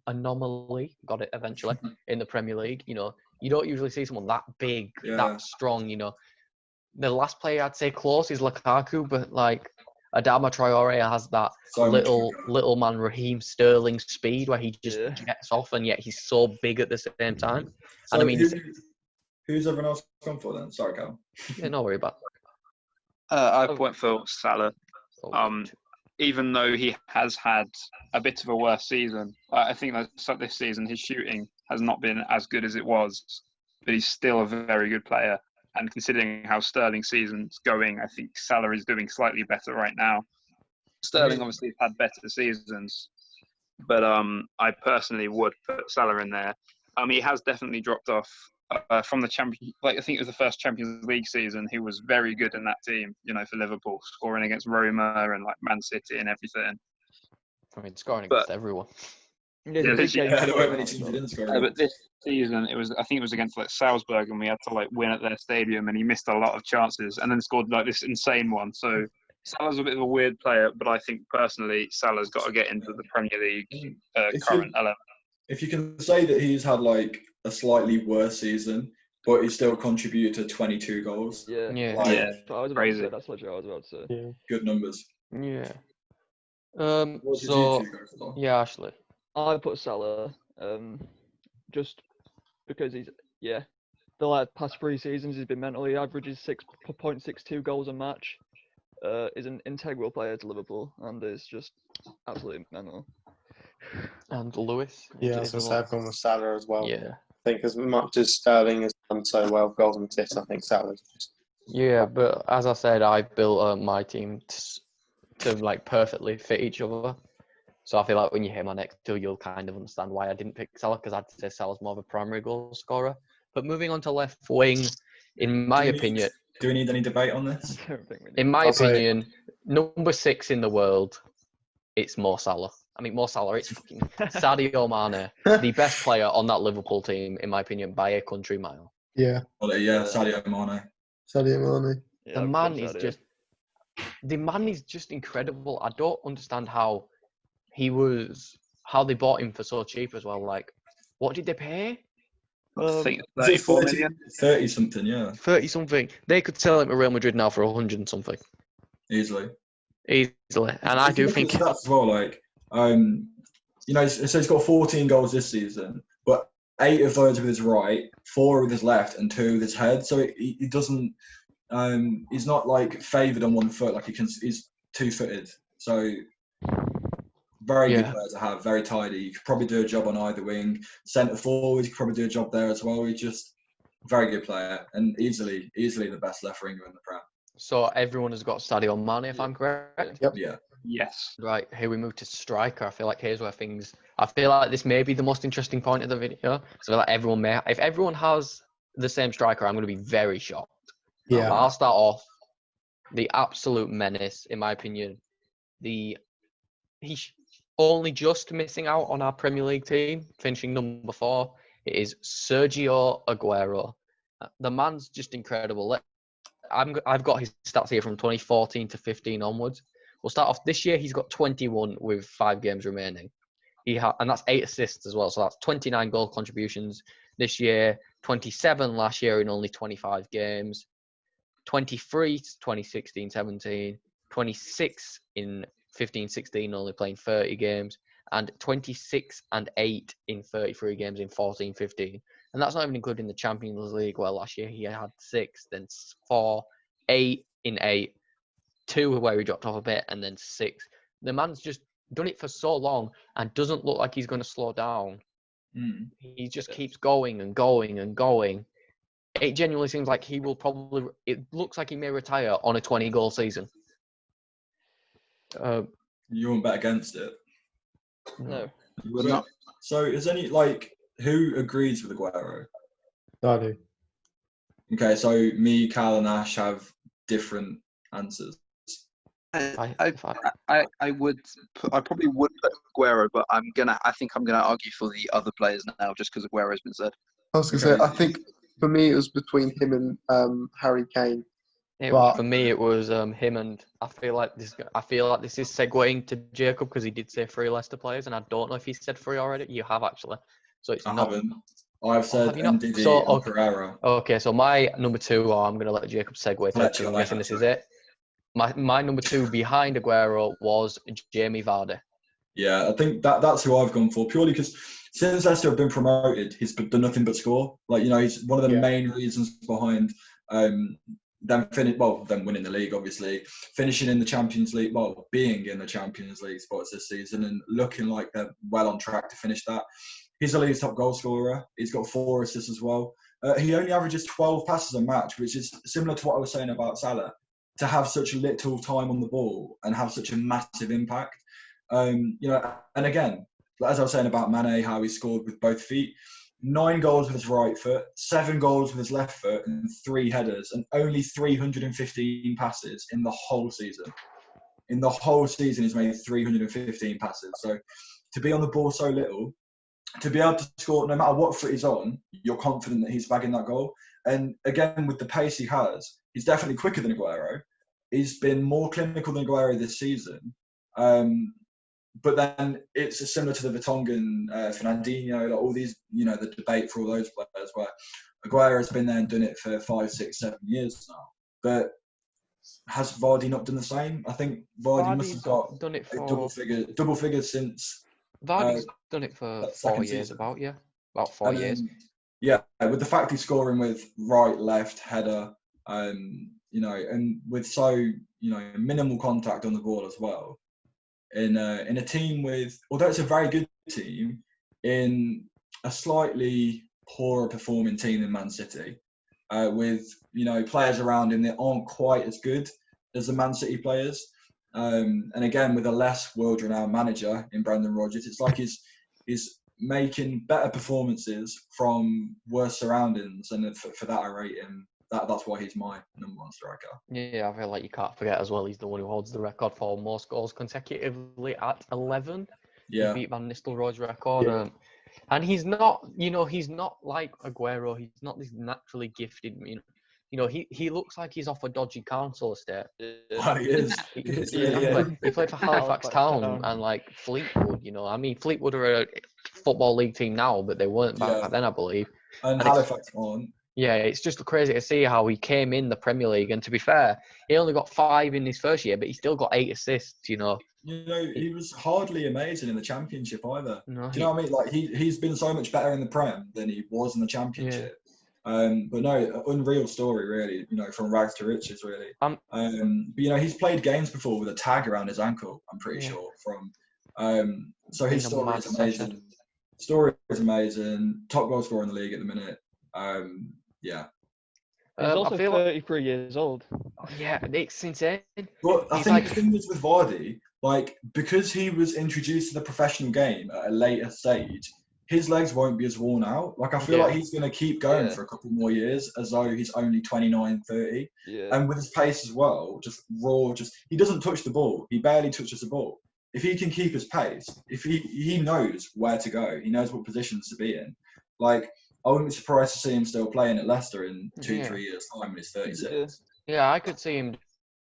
anomaly, got it eventually, in the Premier League. You don't usually see someone that big, Yeah. that strong. You know, the last player I'd say close is Lukaku, but like Adama Traore has that So much quicker. little man Raheem Sterling speed where he just Yeah. gets off, and yet he's so big at the same time. So And I mean, who's everyone else gone for then? Sorry, Cal. yeah, don't worry about. I Oh. point for Salah. Oh, Even though he has had a bit of a worse season, I think that this season his shooting has not been as good as it was, but he's still a very good player. And considering how Sterling's season's going, I think Salah is doing slightly better right now. Sterling obviously has had better seasons, but I personally would put Salah in there. He has definitely dropped off from the champion. Like I think it was the first Champions League season. He was very good in that team, for Liverpool, scoring against Roma and like Man City and everything. I mean, scoring against everyone. Yeah, Yeah, big game. There weren't many teams who didn't score. But this season, I think it was against like Salzburg, and we had to like win at their stadium, and he missed a lot of chances, and then scored like this insane one. So Salah's a bit of a weird player, but I think personally, Salah's got to get into the Premier League current 11. If you can say that he's had like a slightly worse season, but he still contributed to 22 goals. Yeah. Yeah. Like, Yeah. That's what I was about to Crazy. say. That's literally what I was about to say. Yeah. Good numbers. Yeah. What did So you two go for? yeah, Ashley. I put Salah, just because the past 3 seasons he's been mental. He averages 6.62 goals a match. Is an integral player to Liverpool, and is just absolutely mental. And Lewis. Yeah, as I said, I've gone with Salah as well. Yeah. I think as much as Sterling has done so well, goals and assists, I think Salah's just Yeah, but as I said, I built my team to like perfectly fit each other. So I feel like when you hear my next two, you'll kind of understand why I didn't pick Salah, because I'd say Salah's more of a primary goal scorer. But moving on to left wing, in my opinion, Do we need any debate on this? I don't think we need in my I'll say- opinion, number 6 in the world, it's Mo Salah. I mean, Mo Salah, it's fucking Sadio Mane, the best player on that Liverpool team, in my opinion, by a country mile. yeah. Well, yeah, Sadio Mane. Sadio Mane. Yeah, The I've man gone is Sadio. the man is just incredible. I don't understand how they bought him for so cheap as well. Like, what did they pay? I think Is it 34 million. 30 something, yeah, 30 something. They could sell him to Real Madrid now for 100 and something easily. easily. And I If you do look at think the stats as well, like, so he's got 14 goals this season, but 8 of those with his right, 4 with his left, and 2 with his head. So he doesn't. He's not like favoured on one foot. Like he's 2-footed. So very good Yeah. player to have. Very tidy. You could probably do a job on either wing. Centre forward, you could probably do a job there as well. He's just very good player and easily the best left winger in the Prem. so. Everyone has got Sadio Mane, if I'm correct. Yep. Yeah. Yes. Right, here we move to striker. I feel like here's where things. I feel like this may be the most interesting point of the video. So I feel like if everyone has the same striker, I'm going to be very shocked. Yeah. But I'll start off. The absolute menace, in my opinion. He's only just missing out on our Premier League team, finishing number 4. It is Sergio Aguero. The man's just incredible. I've got his stats here from 2014 to 15 onwards. We'll start off this year. He's got 21 with 5 games remaining. And that's 8 assists as well. So that's 29 goal contributions this year. 27 last year in only 25 games. 23 to 2016-17. 26 in 15-16, only playing 30 games. And 26 and 8 in 33 games in 14-15. And that's not even including the Champions League, where last year he had 6, then 4, 8 in 8. 2 where he dropped off a bit, and then 6. The man's just done it for so long and doesn't look like he's going to slow down. Mm. He just keeps going and going and going. It genuinely seems like he will probably. It looks like he may retire on a 20-goal season. You won't bet against it. No. You would not. So is any who agrees with Aguero? I do. Okay, so me, Cal, and Ash have different answers. I probably would put Aguero, but I think I'm gonna argue for the other players now, just because Aguero has been said. I was going to say, I think for me it was between him and Harry Kane. For me, it was him, and I feel like this is segueing to Jacob, because he did say 3 Leicester players, and I don't know if he said 3 already. You have actually, so it's I not. haven't. I've said have you not? Ndidi So, and okay. Pereira. Okay, so my number 2, I'm going to let Jacob segue to it Fletcher, because I'm I guessing have, this is sorry. it. My number 2 behind Aguero was Jamie Vardy. Yeah, I think that's who I've gone for, purely because since Leicester have been promoted, he's done nothing but score. Like, he's one of the main reasons behind them winning the league, obviously, finishing in the Champions League, being in the Champions League spots this season and looking like they're well on track to finish that. He's the league's top goal scorer. He's got 4 assists as well. He only averages 12 passes a match, which is similar to what I was saying about Salah. To have such little time on the ball and have such a massive impact. And again, as I was saying about Mane, how he scored with both feet, 9 goals with his right foot, 7 goals with his left foot, and 3 headers, and only 315 passes in the whole season. In the whole season, he's made 315 passes. So to be on the ball so little, to be able to score, no matter what foot he's on, you're confident that he's bagging that goal. And again, with the pace he has, he's definitely quicker than Aguero. He's been more clinical than Aguero this season. But then it's similar to the Vertonghen, Fernandinho, all these, the debate for all those players where Aguero has been there and done it for 5, 6, 7 years now. But has Vardy not done the same? I think Vardy must have got done it for double figures since. Vardy's done it for 4 years, season. about 4 years. Yeah, with the fact he's scoring with right, left, header, and with so minimal contact on the ball as well. In a team with, although it's a very good team, in a slightly poorer performing team than Man City, with players around him that aren't quite as good as the Man City players, and again with a less world-renowned manager in Brendan Rodgers, it's like he's making better performances from worse surroundings, and for that I rate him. That's why he's my number 1 striker. Yeah, I feel like you can't forget as well, he's the one who holds the record for most goals consecutively at 11. Yeah. He beat Van Nistelrooy's record. Yeah. And he's not, he's not like Aguero. He's not this naturally gifted, he looks like he's off a dodgy council estate. Well, he is. He played for Halifax Town and Fleetwood, Fleetwood are a football league team now, but they weren't back then, I believe. And Halifax on. Yeah, it's just crazy to see how he came in the Premier League. And to be fair, he only got 5 in his first year, but he still got 8 assists, He was hardly amazing in the Championship either. No, do you know what I mean? Like, he's been so much better in the Prem than he was in the Championship. Yeah. But no, unreal story, really, from rags to riches, really. But, he's played games before with a tag around his ankle, I'm pretty sure, so his story is amazing. Story is amazing. Top goal scorer in the league at the minute. Yeah. He's also 33 years old. Yeah, it's insane. But I think the thing is with Vardy, because he was introduced to the professional game at a later stage, his legs won't be as worn out. I feel like he's going to keep going for a couple more years as though he's only 29, 30. Yeah. And with his pace as well, just raw, he doesn't touch the ball. He barely touches the ball. If he can keep his pace, if he knows where to go, he knows what positions to be in. I wouldn't be surprised to see him still playing at Leicester in 2-3 years' time when he's 36. Yeah, I could see him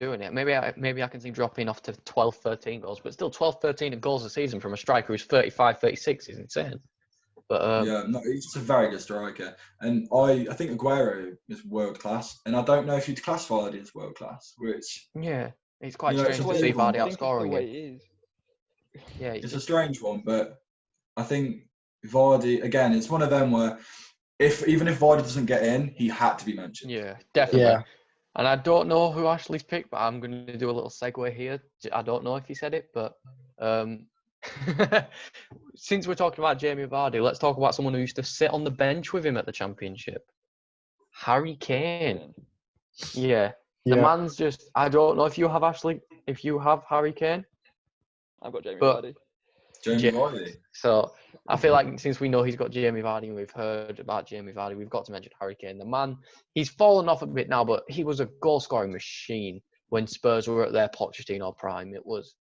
doing it. Maybe I can see him dropping off to 12, 13 goals, but still 12, 13 goals a season from a striker who's 35, 36 is insane. But he's just a very good striker, and I think Aguero is world class, and I don't know if you'd class Vardy as world class. Which it's quite strange to see Vardy outscoring him. Yeah, it's a strange one, but I think Vardy, again, it's one of them where even if Vardy doesn't get in, he had to be mentioned. Yeah, definitely. Yeah. And I don't know who Ashlee's picked, but I'm going to do a little segue here. I don't know if he said it, but since we're talking about Jamie Vardy, let's talk about someone who used to sit on the bench with him at the Championship. Harry Kane. Yeah. The man's just, I don't know if you have, Ashlee, if you have Harry Kane. I've got Jamie Vardy. Jamie Vardy. So I feel like since we know he's got Jamie Vardy and we've heard about Jamie Vardy, we've got to mention Harry Kane. The man, he's fallen off a bit now, but he was a goal-scoring machine when Spurs were at their Pochettino prime. It was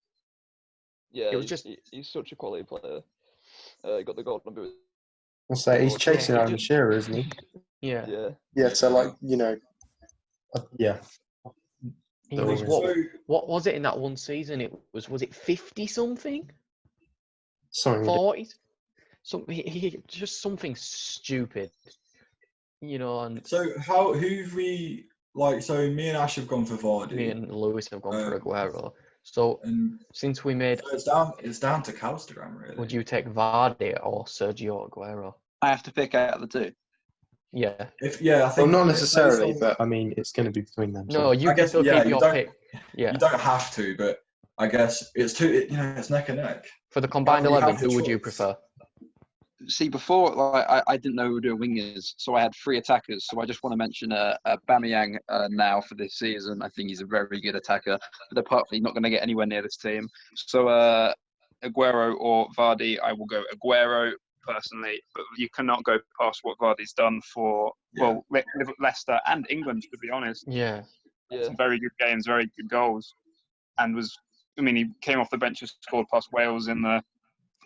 he's such a quality player. He got the golden boot. I'll say he's chasing Alan Shearer, isn't he? Yeah. Yeah. So yeah. He was what was it in that one season? Was it 50 something? Sorry. 40s. he just something stupid, and So who've we like? So me and Ash have gone for Vardy. me and Lewis have gone for Aguero. So And since we made, so it's down to Calstagram, really. would you take Vardy or Sergio Aguero? I have to pick out the two. Yeah. I Well, think not based necessarily, on- but I mean, it's going to be between them. No, you I can guess, still yeah, keep you your don't- pick. Yeah. You don't have to, but I guess it's it's neck and neck. For the combined you have 11, the who would you choice. prefer? See, before I didn't know we were doing wingers, so I had 3 attackers. So I just want to mention Bamiyang now for this season. I think he's a very good attacker, but apart from he's not going to get anywhere near this team. So Aguero or Vardy, I will go Aguero personally, but you cannot go past what Vardy's done for Leicester and England, to be honest. Yeah. Some very good games, very good goals, and he came off the bench and scored past Wales in the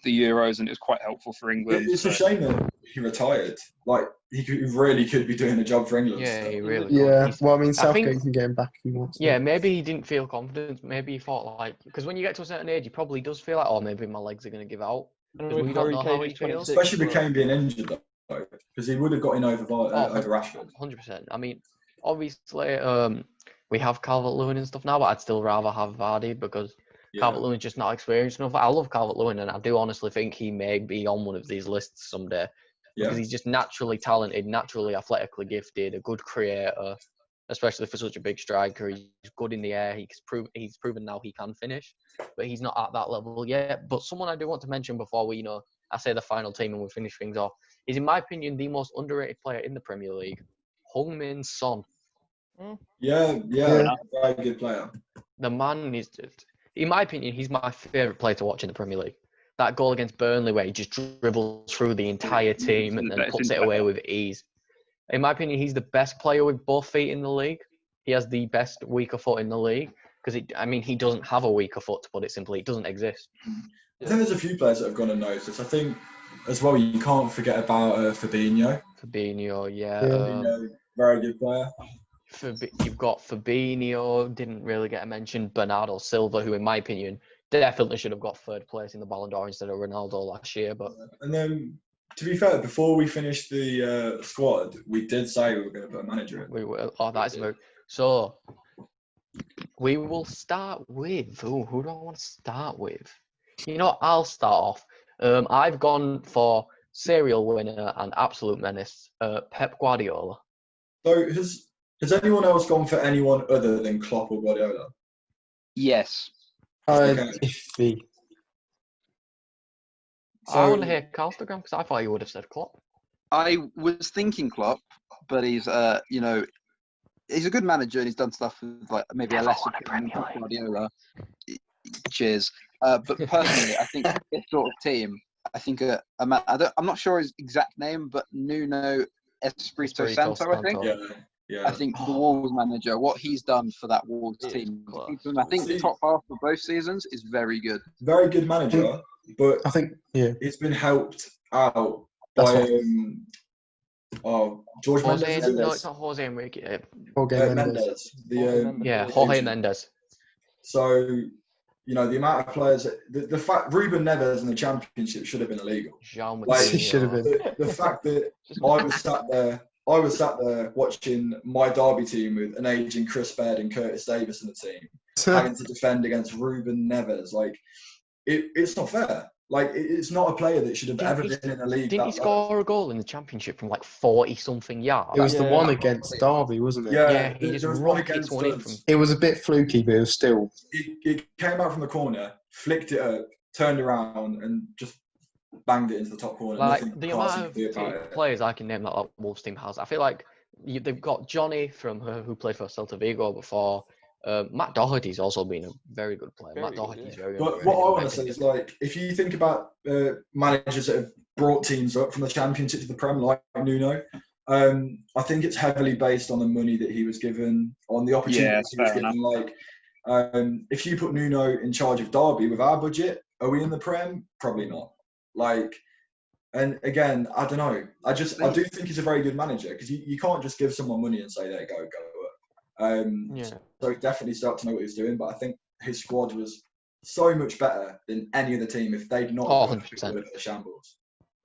Euros, and it was quite helpful for England. It's a shame that he retired. Like he really could be doing a job for England. Yeah, still. he really could. Yeah, well, I mean, I Southgate think- can get him back if he wants to. Yeah, maybe he didn't feel confident. Maybe he thought because when you get to a certain age, he probably does feel like, oh, maybe my legs are going to give out. And Because with we don't Harry know Kane how he at feels. 26 Especially as with well. Kane being injured, though, because he would have got in over Rashford. 100%. I mean, obviously, we have Calvert-Lewin and stuff now, but I'd still rather have Vardy because Yeah. Calvert-Lewin's just not experienced enough. I love Calvert-Lewin, and I do honestly think he may be on one of these lists someday because Yeah. he's just naturally talented, naturally athletically gifted, a good creator, especially for such a big striker. He's good in the air. He's proven now he can finish, but he's not at that level yet. But someone I do want to mention before we, I say the final team and we finish things off, is in my opinion the most underrated player in the Premier League, Heung-min Son. Yeah, very good player. The man is just, in my opinion, he's my favourite player to watch in the Premier League. That goal against Burnley where he just dribbles through the entire team and then puts it away with ease. In my opinion, he's the best player with both feet in the league. He has the best weaker foot in the league because he doesn't have a weaker foot, to put it simply. It doesn't exist. I think there's a few players that have gone unnoticed. I think as well you can't forget about Fabinho. Fabinho, yeah. Fabinho, very good player. You've got Fabinho, didn't really get a mention. Bernardo Silva, who in my opinion definitely should have got third place in the Ballon d'Or instead of Ronaldo last year. But And then, to be fair, before we finished the squad, we did say we were going to put a manager in. we will. Oh, that's very. So we will start with. Who do I want to start with? I'll start off. I've gone for serial winner and absolute menace, Pep Guardiola. So has anyone else gone for anyone other than Klopp or Guardiola? Yes. Okay. Iffy. I want to hear Calstagram because I thought you would have said Klopp. I was thinking Klopp, but he's he's a good manager and he's done stuff with maybe a lesser Guardiola. Cheers. But personally, I think this sort of team, I think I'm not sure his exact name, but Nuno Espirito Santo, I think. Yeah. I think the Wolves manager, what he's done for that Wolves team, I think the top half of both seasons is very good. Very good manager, but I think, yeah. it's been helped out That's by George Jose, Mendes. no, it's not Jose Enrique. Jorge Mendes. Jorge Mendes. So, the amount of players, the fact Ruben Neves in the Championship should have been illegal. He should have been. The fact that I was sat there watching my Derby team with an aging Chris Baird and Curtis Davis in the team, having to defend against Ruben Neves. It's not fair. It's not a player that should have ever been in a league. Didn't he score a goal in the Championship from 40-something yards? It was the one against Derby, wasn't it? Yeah, he just rockets one in from. It was a bit fluky, but it was still. It came out from the corner, flicked it up, turned around, and just banged it into the top corner. The amount of players I can name that Wolves team has, I feel like they've got Johnny who played for Celta Vigo before. Matt Doherty's also been a very good player. Matt Doherty's very good. But what I want to say is, if you think about managers that have brought teams up from the Championship to the Prem, like Nuno, I think it's heavily based on the money that he was given, on the opportunities he was given. If you put Nuno in charge of Derby with our budget, are we in the Prem? Probably not. And again, I don't know. I do think he's a very good manager because you can't just give someone money and say, there you go up. So he definitely started to know what he was doing, but I think his squad was so much better than any other team if they'd not 100%. the shambles.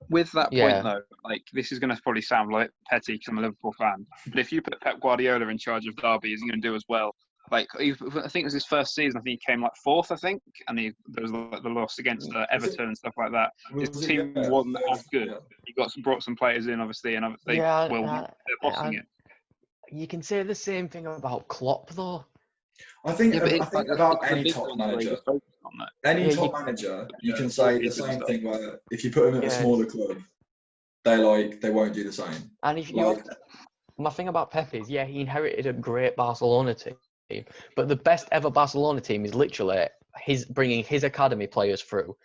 With that Yeah. point, though, like this is going to probably sound like petty because I'm a Liverpool fan, but if you put Pep Guardiola in charge of Derby, is he going to do as well? Like, I think it was his first season. I think he came like fourth, I think, and there was like, the loss against Everton and stuff like that. His team wasn't as good. Yeah. He brought some players in, obviously, and they're bossing it. You can say the same thing about Klopp, though. I think Yeah, but about the any big top ones where he manager, was focused on that. any Yeah, top manager, you can say the goalkeepers and same stuff. thing. Where if you put them in a Yeah. smaller club, they won't do the same. And if you Like, my thing about Pep is, yeah, he inherited a great Barcelona team, but the best ever Barcelona team is literally bringing his academy players through.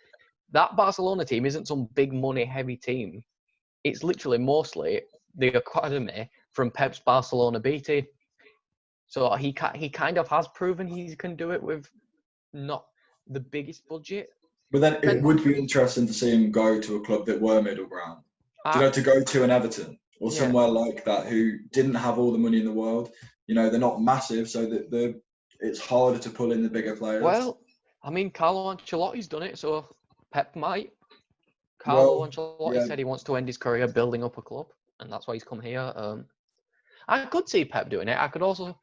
That Barcelona team isn't some big money heavy team. It's literally mostly the academy from Pep's Barcelona B team. So he kind of has proven he can do it with not the biggest budget. but then it would be interesting to see him go to a club that were middle ground. To go to an Everton or somewhere like that who didn't have all the money in the world. They're not massive, so that it's harder to pull in the bigger players. Well, I mean, Carlo Ancelotti's done it, so Pep might. Carlo Ancelotti said he wants to end his career building up a club, and that's why he's come here. I could see Pep doing it. I could also,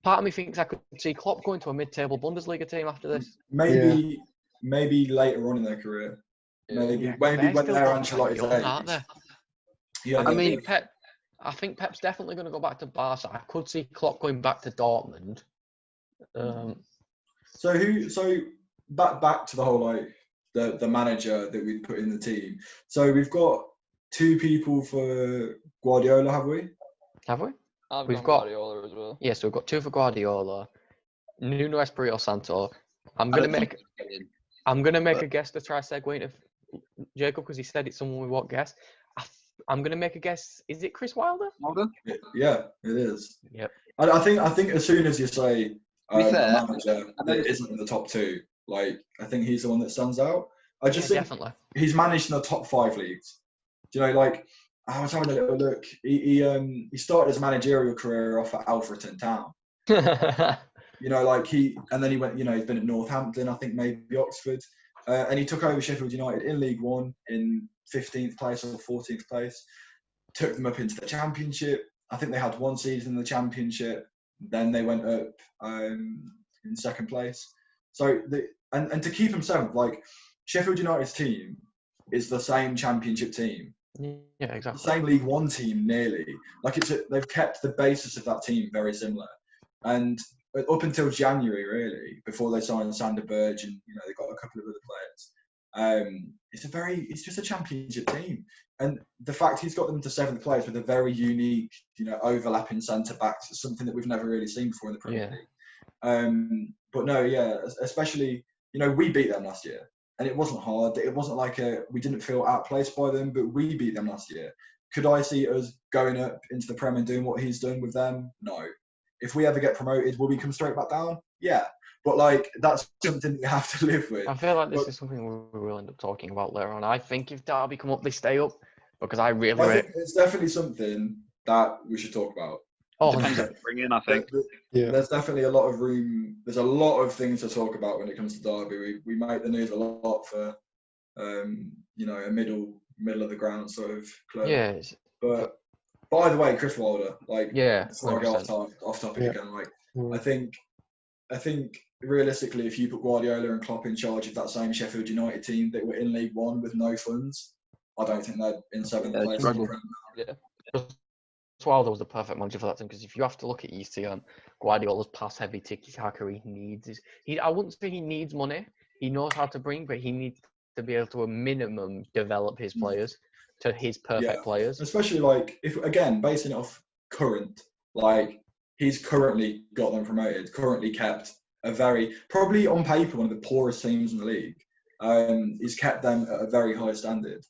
part of me thinks I could see Klopp going to a mid-table Bundesliga team after this. Maybe later on in their career. Maybe when they're Ancelotti's age. Aren't they? Yeah, I think Pep's definitely going to go back to Barca. I could see Klopp going back to Dortmund. So back to the whole the manager that we put in the team. So we've got 2 people for Guardiola, have we? Have we? We've got Guardiola as well. Yes, we've got 2 for Guardiola. Nuno Espirito Santo. I'm gonna make a guess to try segue into Jacob because he said it's someone we won't guess. I'm gonna make a guess. Is it Chris Wilder? Yeah, it is. Yep. I think as soon as you say To be fair, a manager that isn't in the top 2, I think he's the one that stands out. I just think definitely. He's managed in the top 5 leagues. I was having a little look. He started his managerial career off at Alfreton Town. And then he went. He's been at Northampton, I think maybe Oxford, and he took over Sheffield United in League One in 15th place or 14th place. Took them up into the Championship. I think they had 1 season in the Championship. Then they went up in 2nd place. So and to keep himself, Sheffield United's team is the same Championship team. Yeah, exactly. The same League One team, nearly. They've kept the basis of that team very similar. And up until January, really, before they signed Sander Berge and they got a couple of other players, it's just a Championship team. And the fact he's got them to 7th place with a very unique, overlapping centre backs is something that we've never really seen before in the Premier League. But no, especially we beat them last year. And it wasn't hard. It wasn't we didn't feel outplaced by them, but we beat them last year. Could I see us going up into the Prem and doing what he's done with them? No. If we ever get promoted, will we come straight back down? Yeah. But that's something that you have to live with. I feel like this is something we will end up talking about later on. I think if Derby come up, they stay up because I think it's definitely something that we should talk about. Depends what to bring in, I think. There's definitely a lot of room. There's a lot of things to talk about when it comes to Derby. We make the news a lot for, a middle of the ground sort of club. Yes. But by the way, Chris Wilder, before I go 100%. off topic again, I think realistically, if you put Guardiola and Klopp in charge of that same Sheffield United team that were in League One with no funds, I don't think they're in 7th place. Yeah. Wilder was the perfect manager for that team because if you have to look at Guardiola's pass-heavy tiki-taka he needs I wouldn't say he needs money. He knows how to bring, but he needs to be able to a minimum develop his players to his perfect players. Especially if again basing it off current, he's currently got them promoted. Currently kept a very probably on paper one of the poorest teams in the league. He's kept them at a very high standard.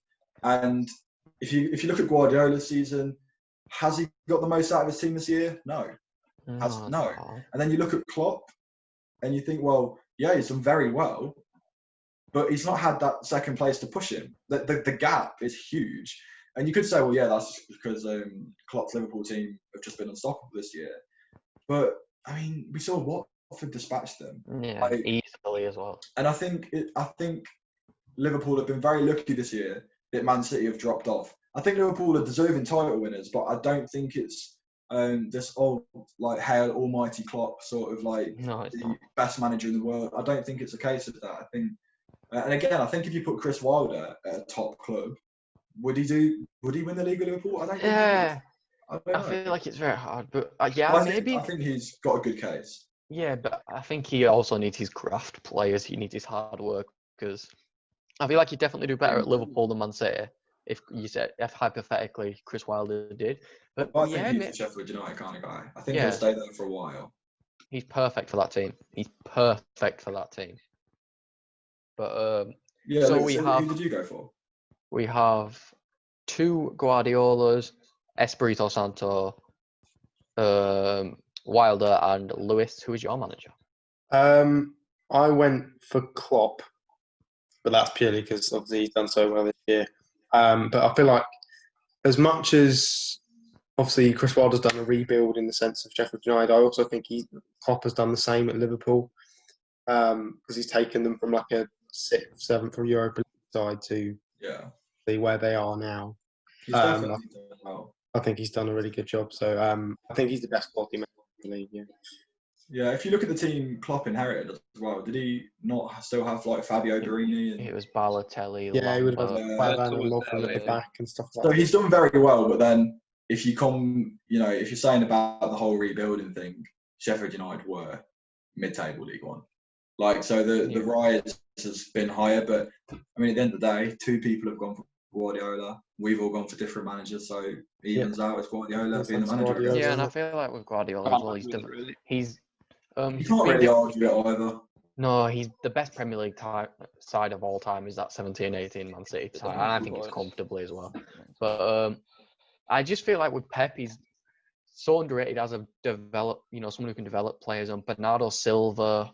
And if you look at Guardiola's season. Has he got the most out of his team this year? No. No. And then you look at Klopp and you think, well, yeah, he's done very well, but he's not had that 2nd place to push him. The gap is huge. And you could say, well, yeah, that's because Klopp's Liverpool team have just been unstoppable this year. But, we saw Watford dispatch them. Yeah, easily as well. And I think Liverpool have been very lucky this year that Man City have dropped off. I think Liverpool are deserving title winners, but I don't think it's this old like hail almighty Klopp sort of like No, it's the not. best manager in the world. I don't think it's a case of that. I think, and again, I think if you put Chris Wilder at a top club, would he win the league with Liverpool? I don't think he Yeah, would. I I don't know. feel like it's very hard, but I maybe. think he's got a good case. Yeah, but I think he also needs his graft players. He needs his hard work because I feel like he'd definitely do better at Liverpool than Man City. If hypothetically Chris Wilder did, but I yeah, think he's a Sheffield United kind of guy. I think Yeah. he'll stay there for a while. he's perfect for that team. He's perfect for that team. But Yeah. So Luke, we who have- did you go for? we have 2 Guardiolas, Espirito Santo, Wilder, and Lewis. Who is your manager? I went for Klopp, but that's purely because obviously he's done so well this year. But I feel like as much as obviously Chris Wilder's done a rebuild in the sense of Sheffield United, I also think Klopp has done the same at Liverpool because he's taken them from like a 6th, 7th Europa League side to where they are now. He's definitely done well. I think he's done a really good job. So I think he's the best quality manager in the league. Yeah. Yeah, if you look at the team Klopp inherited as well, did he not still have like Fabio Barini? It was Balotelli. Yeah, he would have Lambert. Van and Lovren at the back and stuff like So that. he's done very well, but then if you come, if you're saying about the whole rebuilding thing, Sheffield United were mid-table League One. Like, so the rise has been higher, but I mean, at the end of the day, 2 people have gone for Guardiola. We've all gone for different managers, so it evens out as Guardiola being the manager. Guardiola. Yeah, and I feel like with Guardiola as well, he's You can't really argue it either. No, he's the best Premier League side of all time. Is that 17-18 Man City side, and I think it's comfortably as well. But I just feel like with Pep, he's so underrated as a someone who can develop players. Bernardo Silva,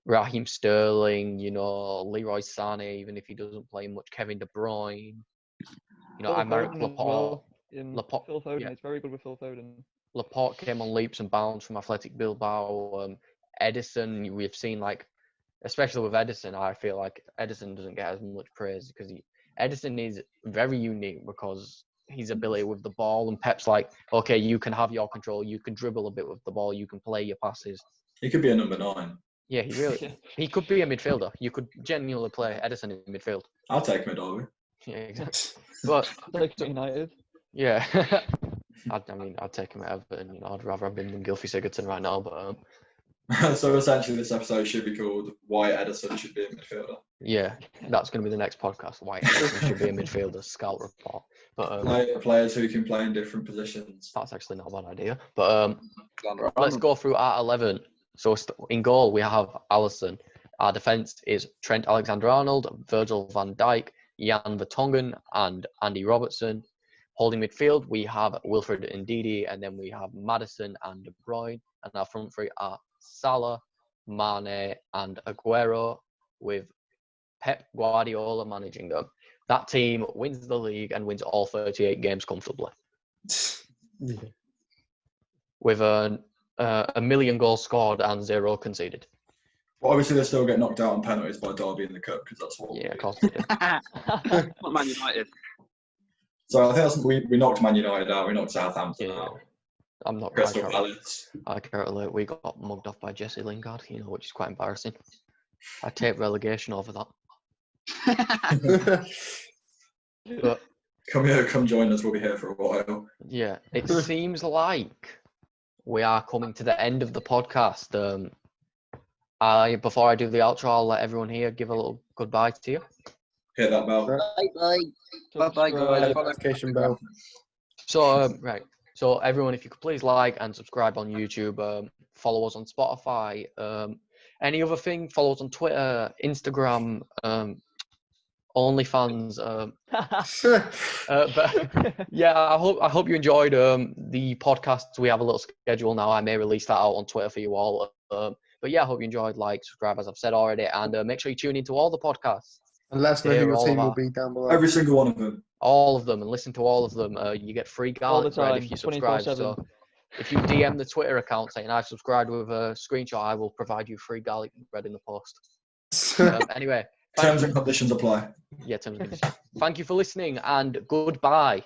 Raheem Sterling, Leroy Sané, even if he doesn't play much, Kevin De Bruyne, Aymeric Laporte. Laporte, Phil Foden, it's very good with Phil Foden. Laporte came on leaps and bounds from Athletic Bilbao. Edison, we've seen especially with Edison, I feel like Edison doesn't get as much praise because Edison is very unique because his ability with the ball, and Pep's like, okay, you can have your control, you can dribble a bit with the ball, you can play your passes. He could be a number 9. Yeah, he could be a midfielder. You could genuinely play Edison in midfield. I'll take him at Derby. Yeah, exactly. But Take United. Yeah. I'd take him at Everton. I'd rather have him than Gylfi Sigurdsson right now. But So essentially, this episode should be called "Why Edison Should Be a Midfielder." Yeah, that's going to be the next podcast. Why Edison should be a midfielder scout report. But players who can play in different positions. That's actually not a bad idea. But let's go through our 11. So in goal we have Alisson. Our defence is Trent Alexander-Arnold, Virgil van Dijk, Jan Vertonghen, and Andy Robertson. Holding midfield, we have Wilfred Ndidi, and then we have Maddison and De Bruyne. And our front three are Salah, Mane, and Aguero, with Pep Guardiola managing them. That team wins the league and wins all 38 games comfortably. Yeah. With a million goals scored and 0 conceded. But obviously, they still get knocked out on penalties by Derby in the cup because that's what. Yeah, of course they do. Not Man United. So I think we knocked Man United out. We knocked Southampton out. I'm not Crystal Palace. I care alert. We got mugged off by Jesse Lingard, which is quite embarrassing. I take relegation over that. But Come join us. We'll be here for a while. yeah, it seems like we are coming to the end of the podcast. Before I do the outro, I'll let everyone here give a little goodbye to you. Hit that bell. Bye, guys. Notification bell. So, right. So, everyone, if you could please like and subscribe on YouTube, follow us on Spotify. Any other thing, follow us on Twitter, Instagram, OnlyFans. But yeah, I hope you enjoyed the podcasts. We have a little schedule now. I may release that out on Twitter for you all. But yeah, I hope you enjoyed. Subscribe, as I've said already, and make sure you tune into all the podcasts. And let us know who your team will be down below. Every single one of them. All of them, and listen to all of them. You get free garlic bread if you subscribe. 24/7. So if you DM the Twitter account saying I've subscribed with a screenshot, I will provide you free garlic bread in the post. Anyway, Terms and conditions apply. Yeah, terms and conditions. Thank you for listening, and goodbye.